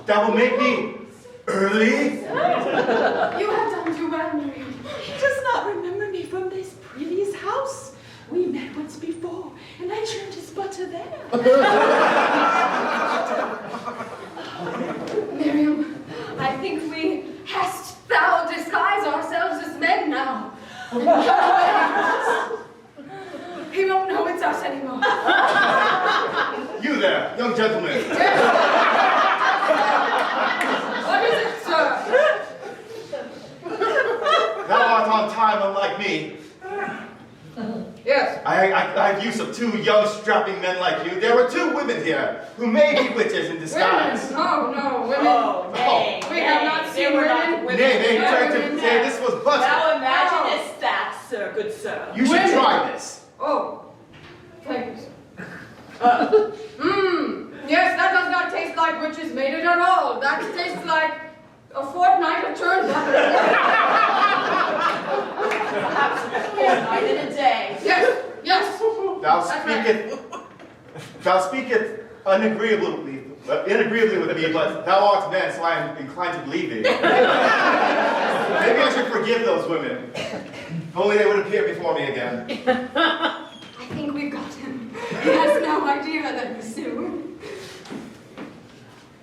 that will make me early? You have done too well, Miriam. He does not remember me from this previous house. We met once before, and I churned his butter there. Miriam, I think we hast thou disguise ourselves as men now. He won't know it's us anymore. You there, young gentleman. What is it, sir? Thou art on time, unlike me. Yes. I've use of 2 young, strapping men like you. There were 2 women here who may be witches in disguise. Women? Oh, no, women. Oh, nay. We have not seen women. Nay, tried to say this was butter. Now imagine this fact, sir, good sir. You should try this. Oh, thank you, sir. Yes, that does not taste like witches made it at all. That tastes like a fortnight of turned butter. Fortnight in a day. Yes. Thou speaketh inagreeably with me, but thou art man, so I am inclined to believe thee. Maybe I should forgive those women. If only they would appear before me again. I think we've got him. He has no idea that we soon.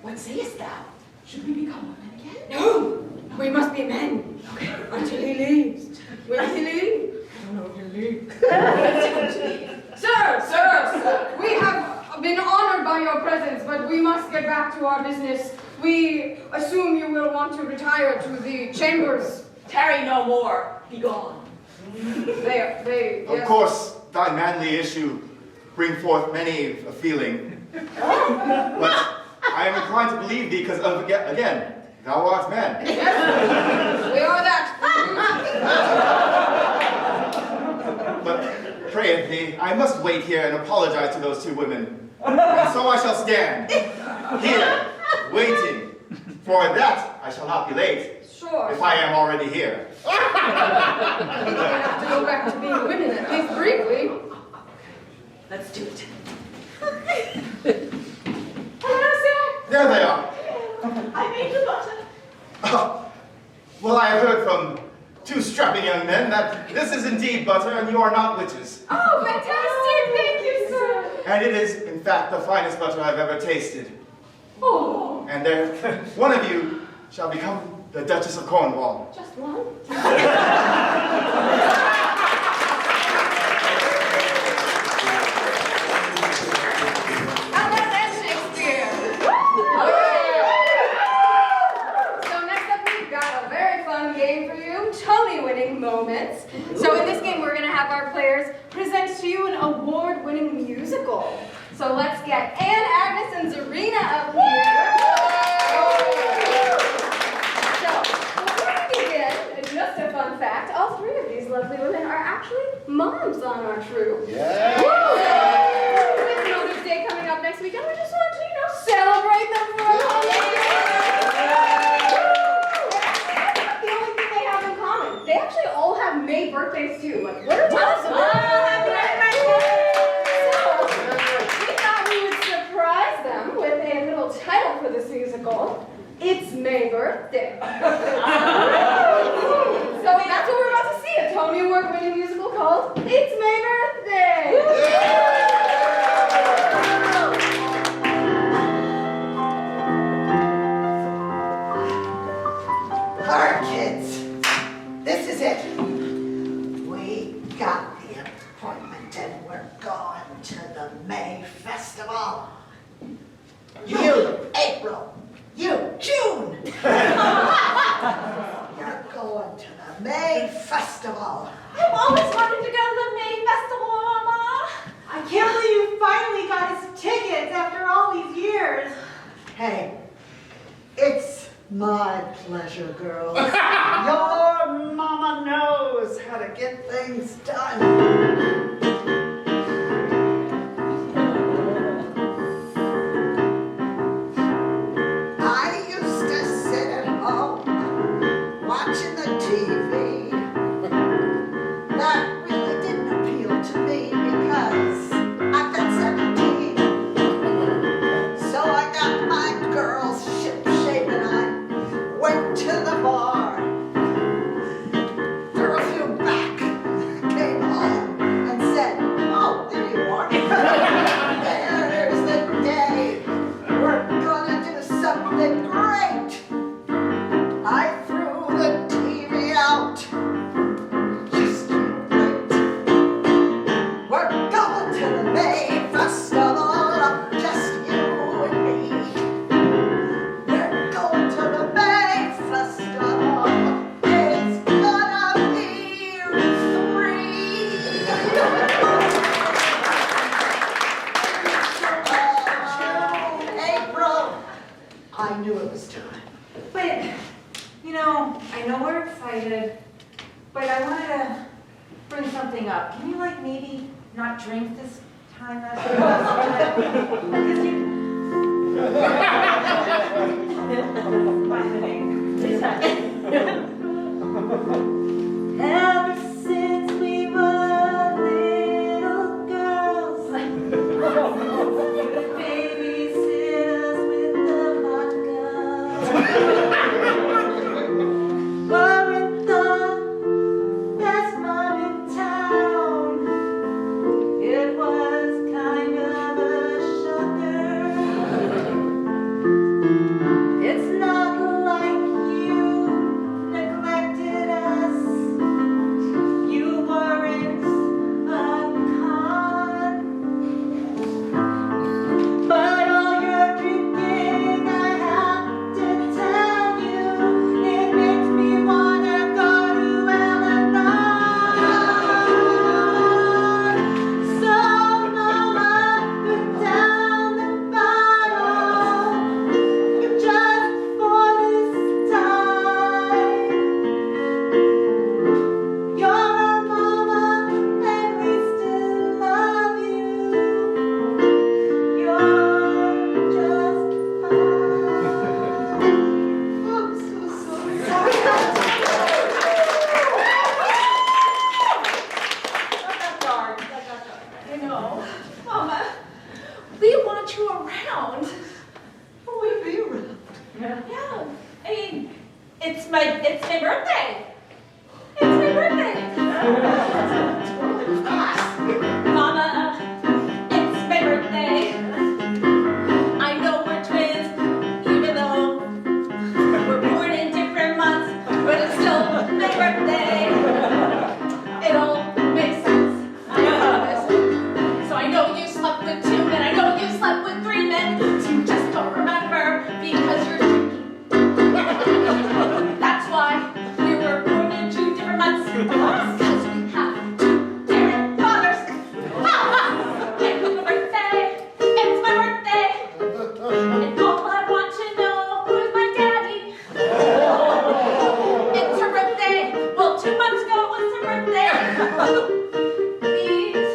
What sayest thou? Should we become women again? No, we must be men. Okay. Until he leaves. Will he leave? I don't know if he'll leave. Sir, we have been honored by your presence, but we must get back to our business. We assume you will want to retire to the chambers. Tarry no more. Be gone. Of course, thy manly issue bring forth many a feeling. But I am inclined to believe thee because, again, thou art man. Yes, we are that. But pray thee, I must wait here and apologize to those 2 women. And so I shall stand here, waiting. For that I shall not be late. Sure. If I am already here. We have to go back to being women, at least briefly. Let's do it. There they are. I made the butter. Oh, well, I have heard from 2 strapping young men that this is indeed butter and you are not witches. Oh, fantastic! Thank you, sir. And it is, in fact, the finest butter I've ever tasted. Oh. And there, one of you shall become the Duchess of Cornwall. Just one? How about that, Shakespeare? So next up, we've got a very fun game for you, Tony-winning moments. So in this game, we're going to have our players present to you an award-winning musical. So let's get Anne, Agnes, and Zarina up here. So before we begin, just a fun fact, all 3 of these lovely women are actually moms on our troupe. Yeah. With Mother's Day coming up next weekend, we just want to, celebrate them for a moment. That's the only thing they have in common. They actually all have May birthdays too. Like, what are possible? Happy birthday! So, we thought we would surprise them with a little title for this musical. It's May Birthday. So that's what we're about to see, a Tony Award-winning musical called It's May Birthday. All right, kids, this is it. We got the appointment and we're going to the May Festival. You, April. You, June. You're going to the May Festival. I've always wanted to go to the May Festival, Mama. I can't believe you finally got his tickets after all these years. Hey, it's my pleasure, girls. Your mama knows how to get things done. I used to sit at home watching the TV. That really didn't appeal to me because I've got 17. So I got my girls ship-shape and I went to the bar. Threw a few back, came home and said, oh, there you are. There's the day. We're gonna do something great. I threw the TV out. Just you wait. We're going to the May Festival, just you and me. We're going to the May Festival. It's gonna be April. I knew it was time. But, you know, I know we're excited, but I wanted to bring something up. Can you, like, maybe not drink this time? Because you... Ever since we were little girls, you babysit us with the vodka. Weren't the best mom in town. It was kind of a shocker. It's not like you neglected us. You weren't a con. But all your drinking, I have to tell you, it makes me wanna go to Al-Anon. So mama, put down the bottle, just for this time. You're our mama, and we still love you. You're just fine. I'm so sorry. You know, Mama, we want you around. We'll be around. Yeah, I mean, it's my birthday. It's my birthday. Mama, it's my birthday. I know we're twins, even though we're born in different months, but it's still my birthday. It all makes sense. I promise. So I know you slept with 2 men, I know you slept with 3 men. You just don't remember because you're drinking. That's why we were born in 2 different months. Because we have 2 different fathers. It's my birthday. It's my birthday. And all I want to know who's my daddy. It's her birthday. Well, 2 months ago was her birthday. Please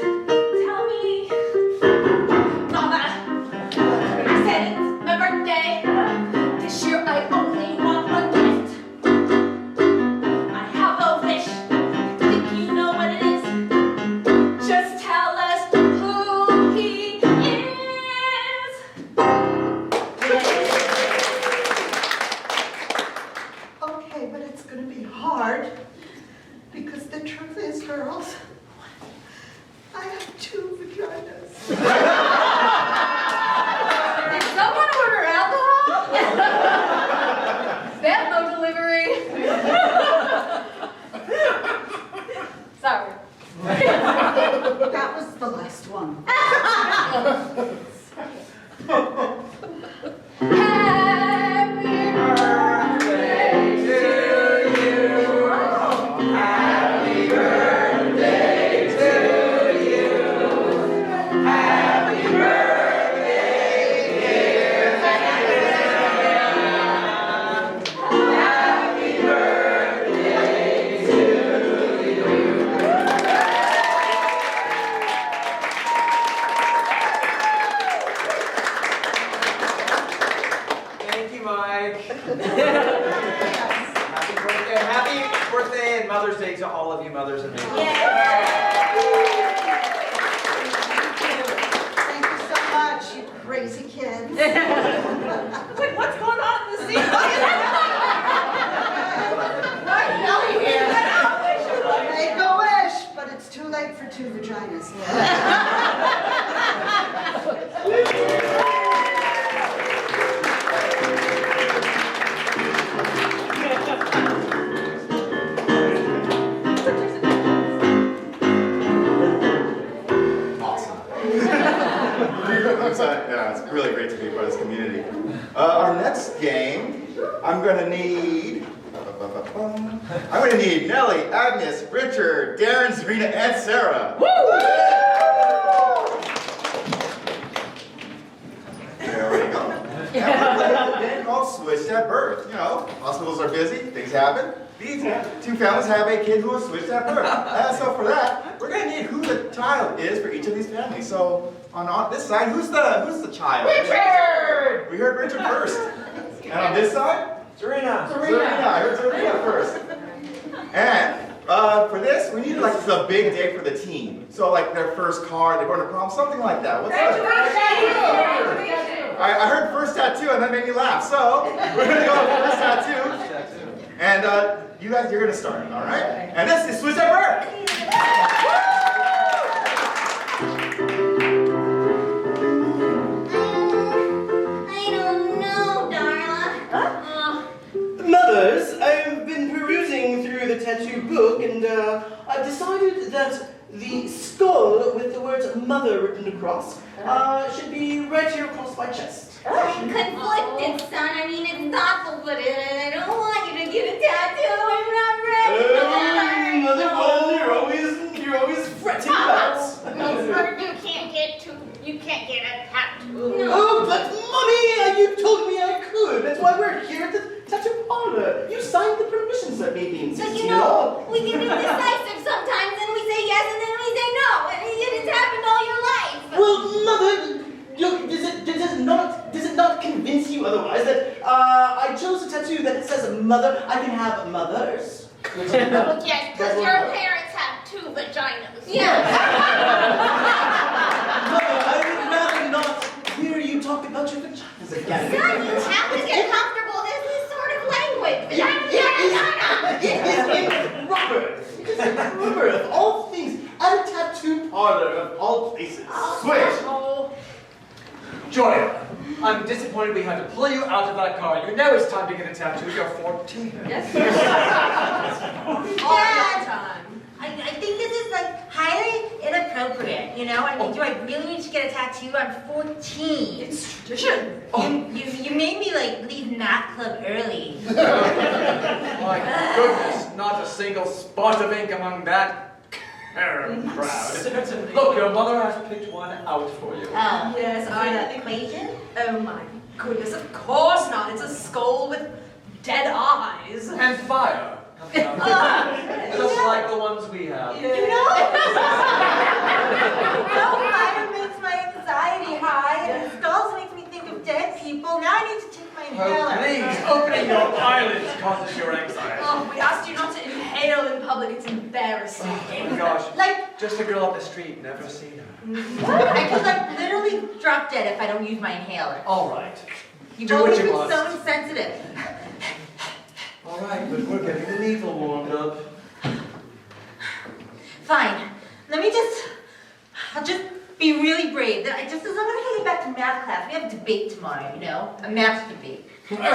tell me, Mama. I said it's my birthday. This year I only want 1 gift. I have a wish. Think you know what it is? Just tell us who he is. Okay, but it's gonna be hard because the truth is, girls, I have 2 vaginas. Did someone order alcohol? Venmo delivery. Sorry. That was the last one. Happy birthday to you. Happy birthday to you. to all of you mothers and babies. Thank you so much, you crazy kids. It's like, what's going on in the scene? Make a wish, but it's too late for 2 vaginas. Awesome. Yeah, it's really great to be part of this community. Our next game, I'm gonna need Nellie, Agnes, Richard, Darren, Serena, and Sarah. There we go. And we're playing a game called Switched at Birth. You know, hospitals are busy, things happen. These 2 families have a kid who was switched at birth. So for that, we're gonna need who the child is for each of these families. So on this side, who's the child? Richard! We heard Richard first. And on this side? Serena. Serena. I heard Serena first. And for this, we need like a big day for the team. So like their first car, they're going to prom, something like that. What's that? I heard first tattoo and that made me laugh. So we're gonna go with first tattoo. And you guys, you're gonna start, all right? And this is Switch at Birth. I don't know, Darla. Mothers, I've been perusing through the tattoo book and I've decided that the skull with the words mother written across should be right here across my chest. I'm conflicted, son. I mean, it's thoughtful, but I don't want you to get a tattoo. I'm not ready for that. Mother, well, you're always fretting about. You can't get a tattoo. Oh, but mommy, you told me I could. That's why we're here at the tattoo parlor. You signed the permission slip, maybe in But 16 you know, we can be decisive sometimes, and we say yes, and then we say no, and it's happened all your life. Well, mother, does it not convince you otherwise that I chose a tattoo that says mother? I can have mothers. Yes, because your parents have 2 vaginas. Yeah. Mother, I would rather not hear you talk about your vaginas again. Son, you have to get comfortable. This is sort of language. It is improper. It is improper of all things at a tattoo parlor of all places. Switch. Joya, I'm disappointed we had to pull you out of that car. You know it's time to get a tattoo. You're 14. Yes. Dad, I think this is like highly inappropriate, you know? I mean, do I really need to get a tattoo? I'm 14. It's tradition. You made me like leave math club early. My goodness, not a single spot of ink among that Karen crowd. Look, your mother has picked one out for you. Oh, Yes, for I the think. equation? Oh my goodness, of course not. It's a skull with dead eyes. And fire. Just like the ones we have. You know? Fire makes my anxiety high, and skulls makes me think of dead people. Now I need to take my inhaler. Oh, please, opening your eyelids causes your anxiety. Oh, we asked you not to inhale in public. It's embarrassing. Oh my gosh. Like, Just a girl up the street, never seen her. I could like literally drop dead if I don't use my inhaler. All right. You've Do always what you been must. so insensitive. All right, but we're getting the needle warmed up. Fine. I'll just be really brave. I just, as long as I can get back to math class, we have a debate tomorrow, you know? A math debate. Debate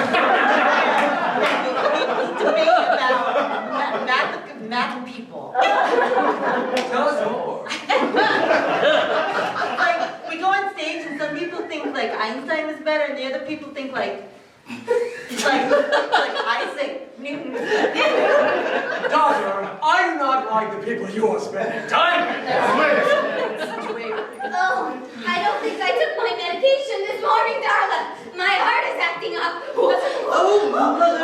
about math and people. Tell us more. Like, we go on stage and some people think like Einstein was better and the other people think like Isaac Newton was better. Daughter, I do not like the people you are spending time with. Oh, I don't think I took my medication this morning, Darla. My heart is acting up. Oh, mother,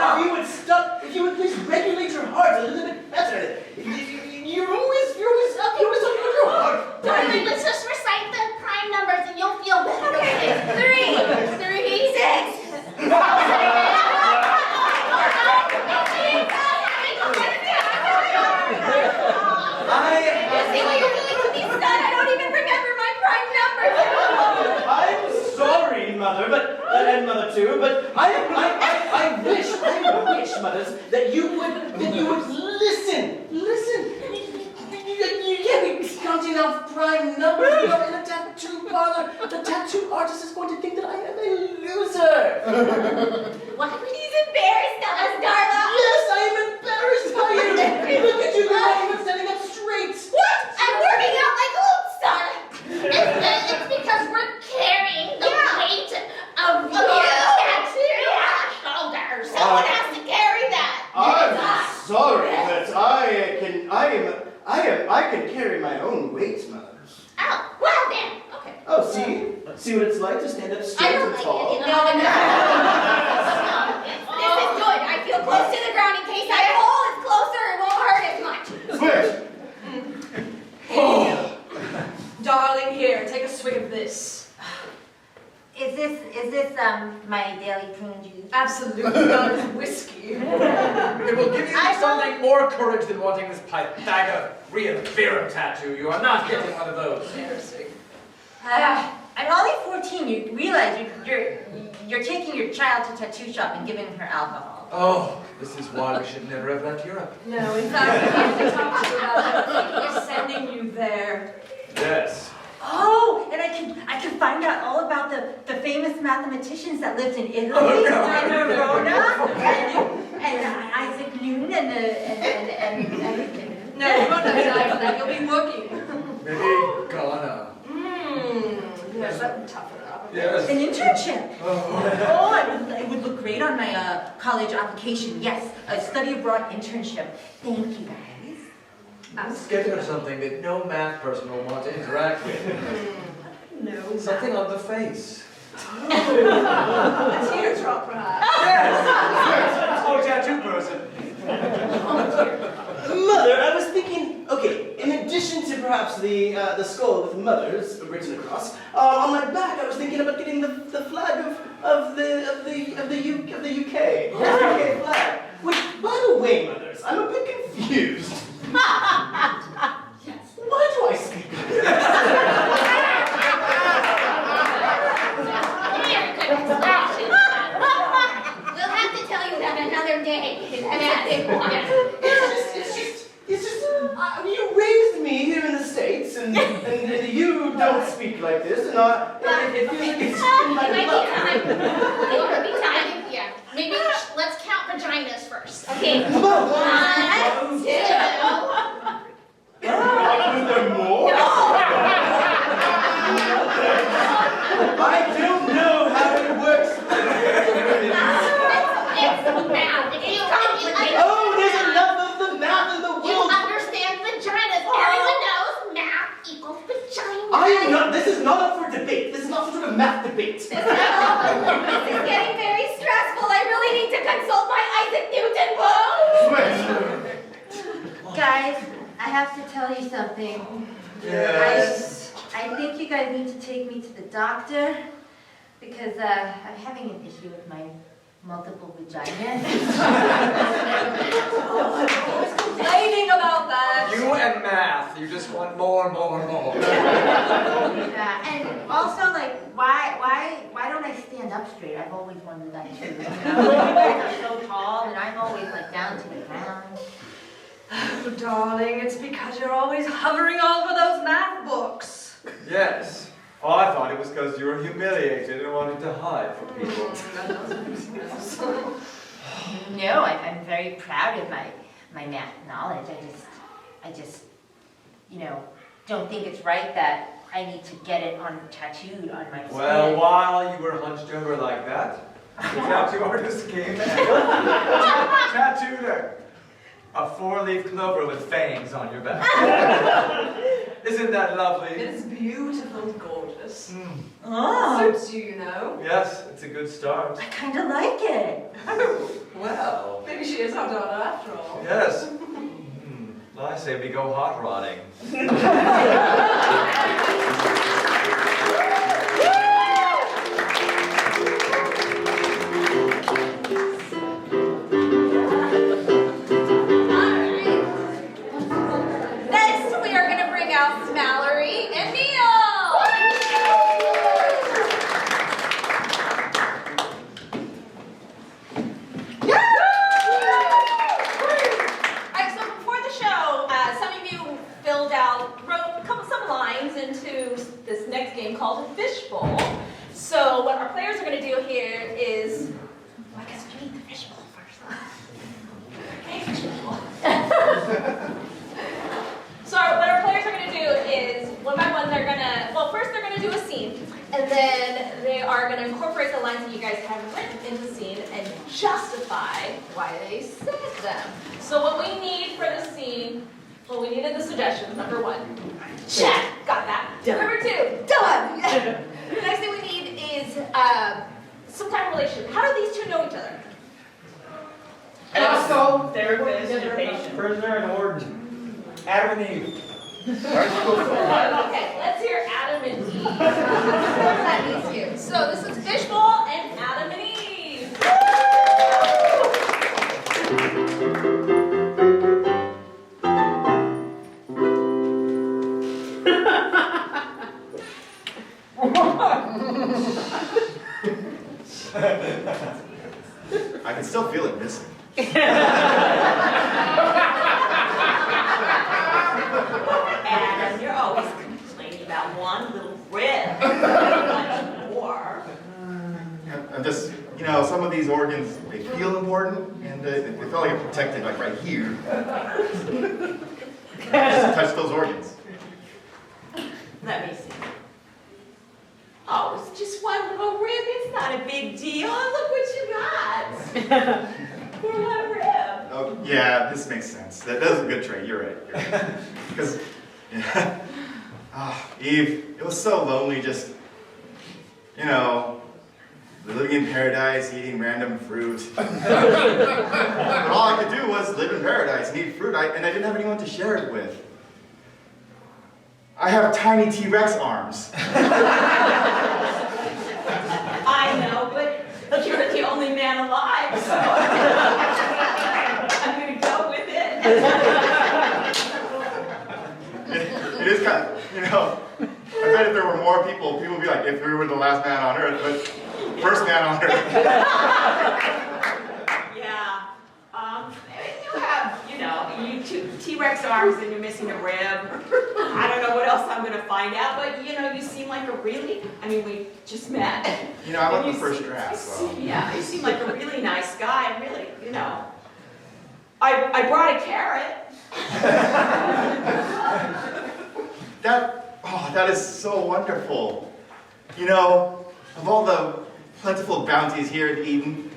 if you would please regulate your heart a little bit better. You're always up your heart. Darling, let's just recite the prime numbers and you'll feel better. Okay. 3, 6. see what you're doing to me, son? I don't even remember my prime numbers anymore. I'm sorry, Mother, and Mother too, but I wish, mothers, that you would listen. You can't be counting out prime numbers. We are in a tattoo parlor. The tattoo artist is going to think that I am a loser. What? He's embarrassed of us, Darla. Yes, I am embarrassed by you. Look at you, you're not even standing up straight. What? I'm working out my glutes, son. It's because we're carrying the weight of your tattoo on our shoulders. Someone has to carry that. I'm sorry, but I can carry my own weight, Mother. Oh, well then. Okay. Oh, see what it's like to stand up straight I don't and like tall. it. No. This is good. I feel close to the ground in case I fall. It's closer. It won't hurt as much. Switch. Oh. Darling, here, take a swig of this. Is this my daily prune juice? Absolutely not. It's whiskey. It will give you something more courage than wanting this Pythagorean theorem tattoo. You are not getting one of those. Embarrassing. I'm only 14. You realize you're taking your child to tattoo shop and giving her alcohol. Oh, this is why we should never have left Europe. No, in fact, I have to talk to you about that. We're sending you there. Yes. Oh, and I can find out all about the famous mathematicians that lived in Italy, Oh, God. and Verona, and Isaac Newton, and everything. No, you won't have time for that. You'll be working. Maybe Ghana. Yes, that would toughen up. Yes. An internship. Oh. It would look great on my college application. Yes, a study abroad internship. Thank you, guys. Let's get her something that no math person will want to interact with. No. Something on the face. A teardrop, perhaps. Yes! Oh, tattoo person. Mother, I was thinking, okay, in addition to perhaps the skull with mothers written across, on my back I was thinking about getting the flag of the UK. The UK flag. Which, by the way, mothers, I'm a bit confused. Why do I speak like this? We'll have to tell you that another day. It's just, you raised me here in the States, and you don't speak like this, and it feels like it's in my blood. It might be time. Yeah. Maybe let's count vaginas first. Okay. Come on. 1, 2. Is there more? I don't know how it works. It's math. Oh, there's enough of the math in the You world. understand vaginas. Everyone knows math equals vagina. I am not. This is not up for debate. This is not some sort of math debate. This is getting very stressful. I really need to consult my Isaac Newton book. Guys, I have to tell you something. Yes. I think you guys need to take me to the doctor because I'm having an issue with my multiple vaginas. Always complaining about that. You and math. You just want more. And also, like, why don't I stand up straight? I've always wondered that too. You guys are so tall, and I'm always like down to the ground. Oh, darling, it's because you're always hovering over those math books. Yes. Oh, I thought it was because you were humiliated and wanted to hide from people. No, I'm very proud of my math knowledge. I just, don't think it's right that I need to get it tattooed on my skin. Well, while you were hunched over like that, the tattoo artist came and tattooed a 4-leaf clover with fangs on your back. Isn't that lovely? It's beautiful and gorgeous. Oh, Suits you, you know. Yes, it's a good start. I kind of like it. Oh, Well, maybe she is our daughter after all. yes. I say we go hot rodding. Next, we are going to bring announce Mallory and Neil. Alright, so before the show, some of you wrote some lines into this next game called Fishbowl. So what our players are going to do here is, I guess we need the fishbowl first. Okay, fishbowl. So what our players are going to do is, one by one, first they're going to do a scene, and then they are going to incorporate the lines that you guys have written into the scene and justify why they said them. So what we need for the scene, well, we needed the suggestions, number 1. Check! Got that. Number 2, done! The next thing we need is some kind of relationship. How do these two know each other? Episode. Therapist and patient. Prisoner and warden. Adam and Eve. Okay, let's hear Adam and Eve. That means you. So this is Fishbowl and Adam and Eve. I can still feel it missing. And you're always complaining about one little rib. Much more. I'm just, some of these organs, they feel important, and they feel like I'm protected, like right here. Just touch those organs. Let me see. Oh, it's just one little rib. It's not a big deal. Look what you got. For one rib. Oh, yeah, this makes sense. That is a good trait. You're right. Because, Eve, it was so lonely just, living in paradise, eating random fruit. But all I could do was live in paradise and eat fruit, and I didn't have anyone to share it with. I have tiny T-Rex arms. I know, but you're the only man alive, so I'm going to go with it. It is kind of, I bet if there were more people would be like, if we were the last man on Earth, but first man on Earth. Yeah. You have, you two T-Rex arms and you're missing a rib. I don't know what else I'm going to find out, but, you seem like we just met. I love the first draft, so. Yeah, you seem like a really nice guy, and really, I brought a carrot. That is so wonderful. Of all the plentiful bounties here at Eden,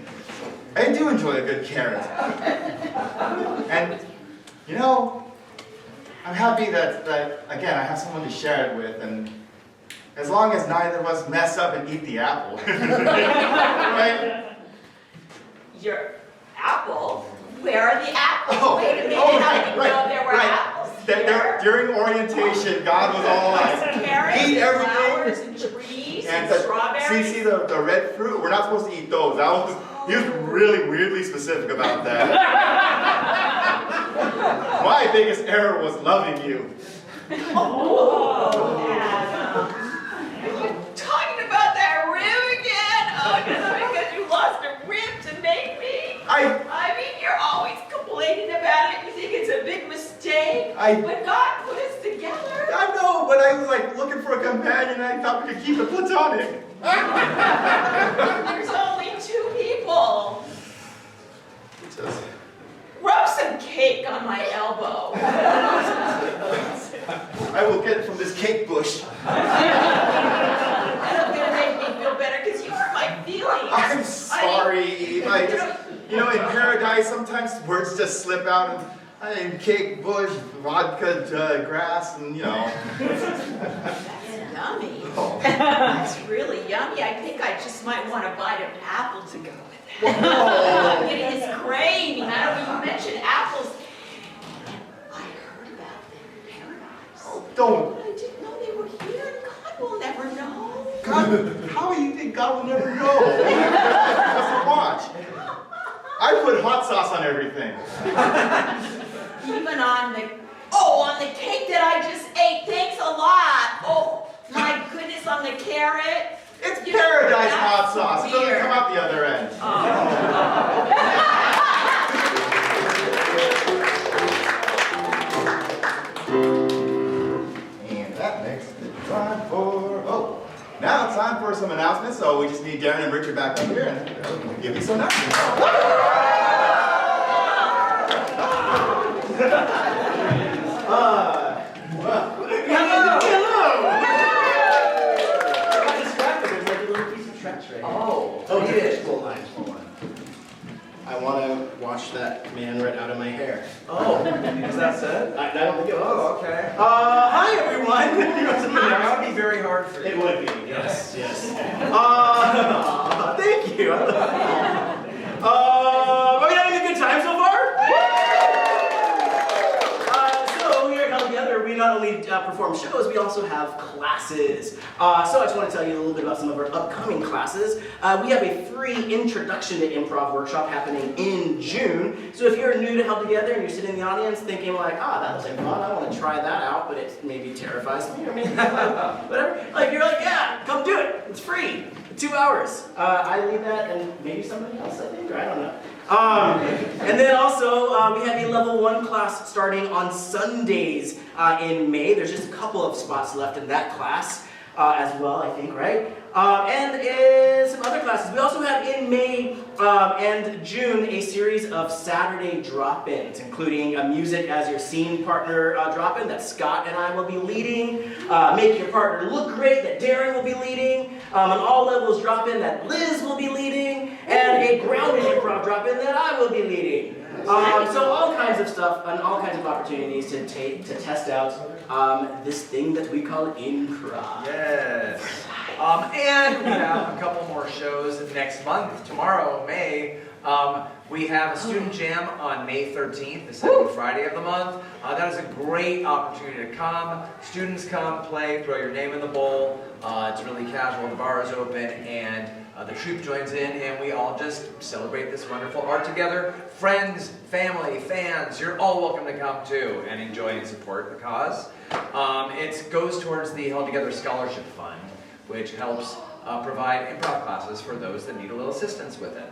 I do enjoy a good carrot. And, I'm happy that again, I have someone to share it with, and as long as neither of us mess up and eat the apple. Right? Your apple? Where are the apples? Oh, Wait a minute, I didn't know there were apples here. During orientation, God was all like, Carrots eat and everything. flowers and trees and the, strawberries. see the red fruit? We're not supposed to eat those. He was really weirdly specific about that. My biggest error was loving you. Oh, Adam. Are you talking about that rib again? Oh, because you lost a rib to make me? You're always complaining about it. You think it's a big mistake. But God put us together. I know, but I was like looking for a companion and I thought we could keep it platonic. There's only 2 people. Rub some cake on my elbow. I will get it from this cake bush. That's gonna make me feel better because you hurt my feelings. I'm sorry, Eve. In paradise, sometimes words just slip out. And cake bush, vodka, grass, and That's yummy. Oh. That's really yummy. I think I just might want a bite of apple to go with that. I'm getting this craving. I don't know, you mentioned apples. And I heard about them in paradise. Oh, don't. But I didn't know they were here, and God will never know. God, how do you think God will never know? Just watch. I put hot sauce on everything. Even on the cake that I just ate. Thanks a lot. Oh, my goodness, on the carrot. It's You know, paradise that's hot sauce. It doesn't weird. come out the other end. And that makes it time for, now it's time for some announcements. So we just need Darren and Richard back up here and give you some announcements. I got distracted. There's like a little piece of trash right here. Oh, he did. Cool lines for one. I want to wash that man right out of my hair. Oh, is that said? I don't think it was. Oh, okay. Hi everyone. That would be very hard for you. It would be. Yes. Thank you. Are we having a good time so far? So here at Held Together, we not only perform shows, we also have classes. So I just want to tell you a little bit about some of our upcoming classes. We have a free introduction to improv workshop happening in June. So if you're new to Held Together and you're sitting in the audience thinking like, that looks like fun, I want to try that out, but it maybe terrifies me or maybe whatever. Like you're like, yeah, come do it. It's free. 2 hours. I lead that and maybe somebody else, I think, or I don't know. And then also, we have a level 1 class starting on Sundays in May. There's just a couple of spots left in that class as well, I think, right? And some other classes. We also have in May and June a series of Saturday drop-ins, including a music as your scene partner drop-in that Scott and I will be leading, make your partner look great that Darren will be leading, an all levels drop-in that Liz will be leading, and a grounded improv drop-in that I will be leading. So all kinds of stuff and all kinds of opportunities to test out this thing that we call improv. Yes. And we have a couple more shows next month. Tomorrow, May, we have a student jam on May 13th, the second Friday of the month. That is a great opportunity to come. Students come, play, throw your name in the bowl. It's really casual, the bar is open, and the troupe joins in, and we all just celebrate this wonderful art together. Friends, family, fans, you're all welcome to come too and enjoy and support the cause. It goes towards the Held Together Scholarship Fund, which helps provide improv classes for those that need a little assistance with it.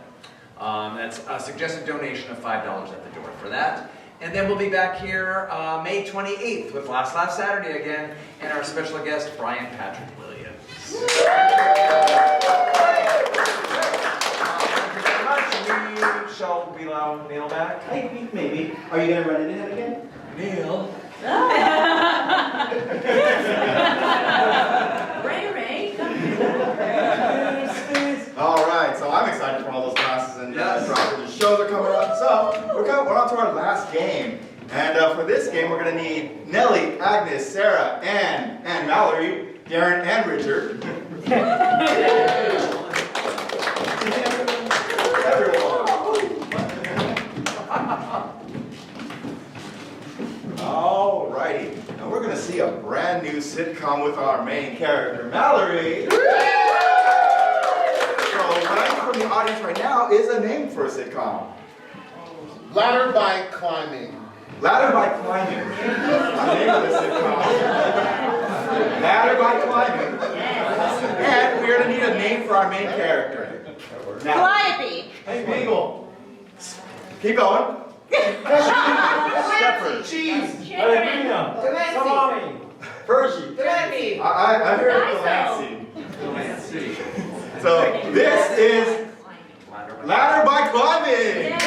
That's a suggested donation of $5 at the door for that. And then we'll be back here May 28th with Last Laugh Saturday again, and our special guest, Brian Patrick Williams. Thank you very much. Shall we allow Neil back? Maybe. Are you going to run into him again? Neil. Ray, come All right, so I'm excited for all those classes and the shows are coming up. So we're on to our last game. And for this game, we're going to need Nellie, Agnes, Sarah, Ann, and Mallory, Darren, and Richard. All righty, now we're going to see a brand new sitcom with our main character, Mallory. So what I need from the audience right now is a name for a sitcom. Ladder by climbing. Ladder by climbing. The name of the sitcom. Ladder by climbing. And we're going to need a name for our main character. Now, Calliope. hey, Beagle. Keep going. Shepherd. Cheese. Jalapeno. Salami. Percy. I heard Delancey. So this is Ladder by climbing.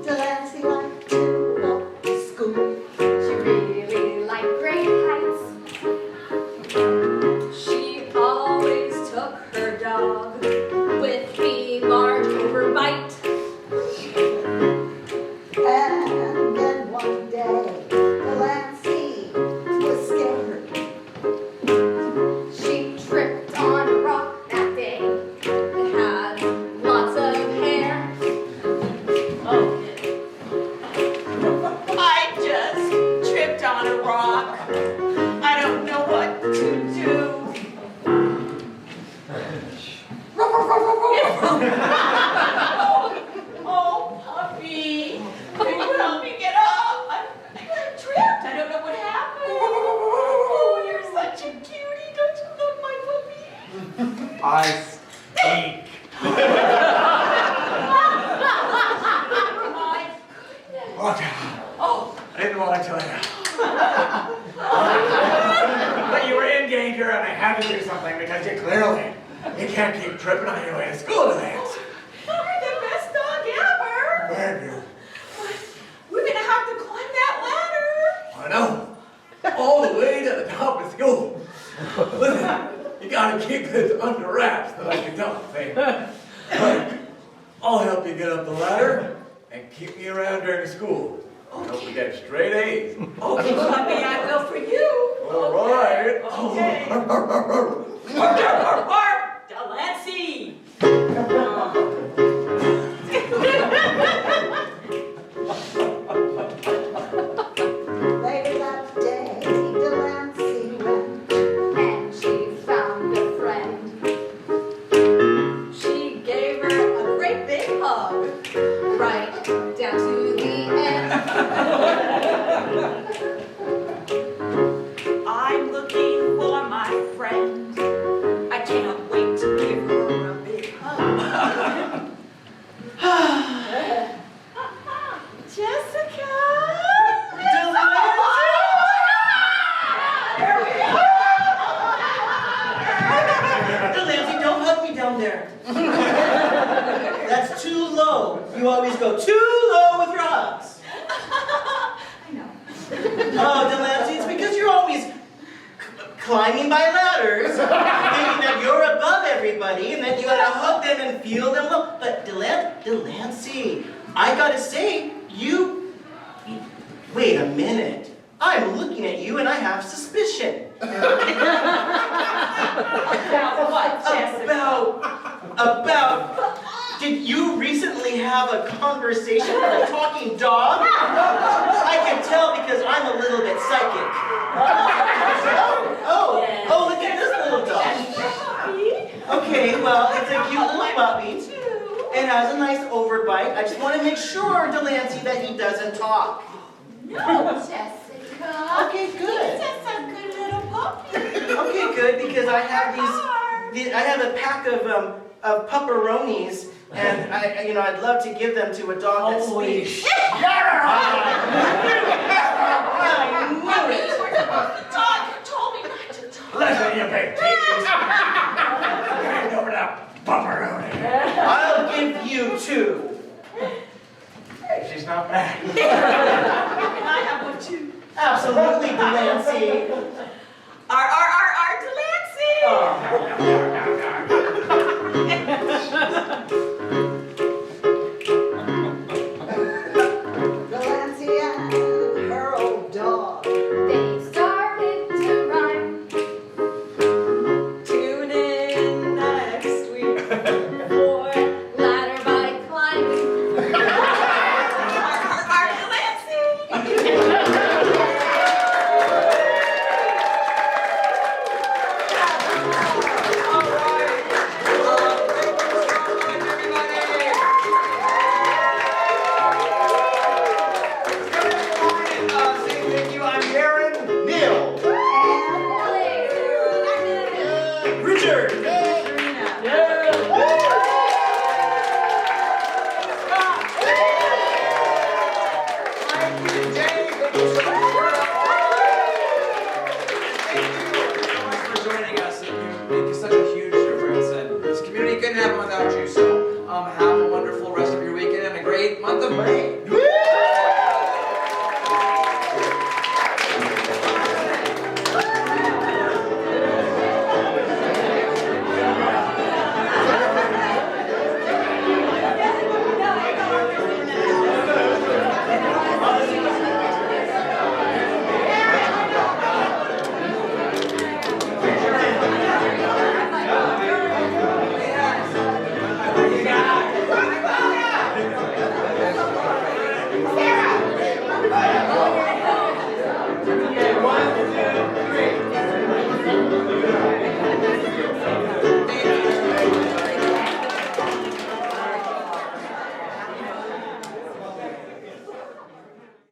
Delancey liked to go to school. She really liked great heights. She always took her dog with the large overbite. And then one day, Delancey was scared. She tripped on a rock that day. It had lots of hair. I just tripped on a rock. I don't know what to do. Oh, puppy. Can you help me get up? I got tripped. I don't know what happened. Oh, you're such a cutie. Don't you love my puppy? I stink. My Look, Oh, I didn't want to tell you. But you were in danger and I had to do something because you can't keep tripping on your way to school today. you're the best dog ever. Thank you. We're gonna have to climb that ladder. I know. All the way to the top of school. Listen, you gotta keep this under wraps that I can tell the thing. But I'll help you get up the ladder and keep me around during school. I hope you get straight A's. Okay, puppy, I will for you. All right. Okay. Delancey. Later that day, Delancey went. And she found a friend. She gave her a great big hug. Right down to the end. I'm looking for my friend. I cannot wait to give her a big hug. Jessica! Delancey, don't hug me down there. That's too low. You always go too low with your hugs. I know. Oh, Delancey, it's because you're always climbing by ladders, thinking that you're above everybody and that you gotta hug them and feel them low. But Delancey, I gotta say, wait a minute. I'm looking at you and I have suspicion. About what, About, did you recently have a conversation with a talking dog? I can tell because I'm a little bit psychic. Oh, look at this little dog. Okay, well, it's a cute little puppy. It has a nice overbite. I just want to make sure, Delancey, that he doesn't talk. No, Jessica. Okay, good. He's just a good little puppy. Okay, good, because I have I have a pack of pepperonis, and I'd love to give them to a dog that speaks. I knew it. Dog, you told me not to talk. Listen, you big tease. Hand over that pepperoni. I'll give you two. She's not bad. Can I have one too? Absolutely, Delancey. Our Delancey. Delancey and her old dog. They started to rhyme. Tune in next week for Ladder by climbing. our Delancey. Neil. Richard. For joining us, you make such a huge difference, and this community couldn't happen without you. So, happy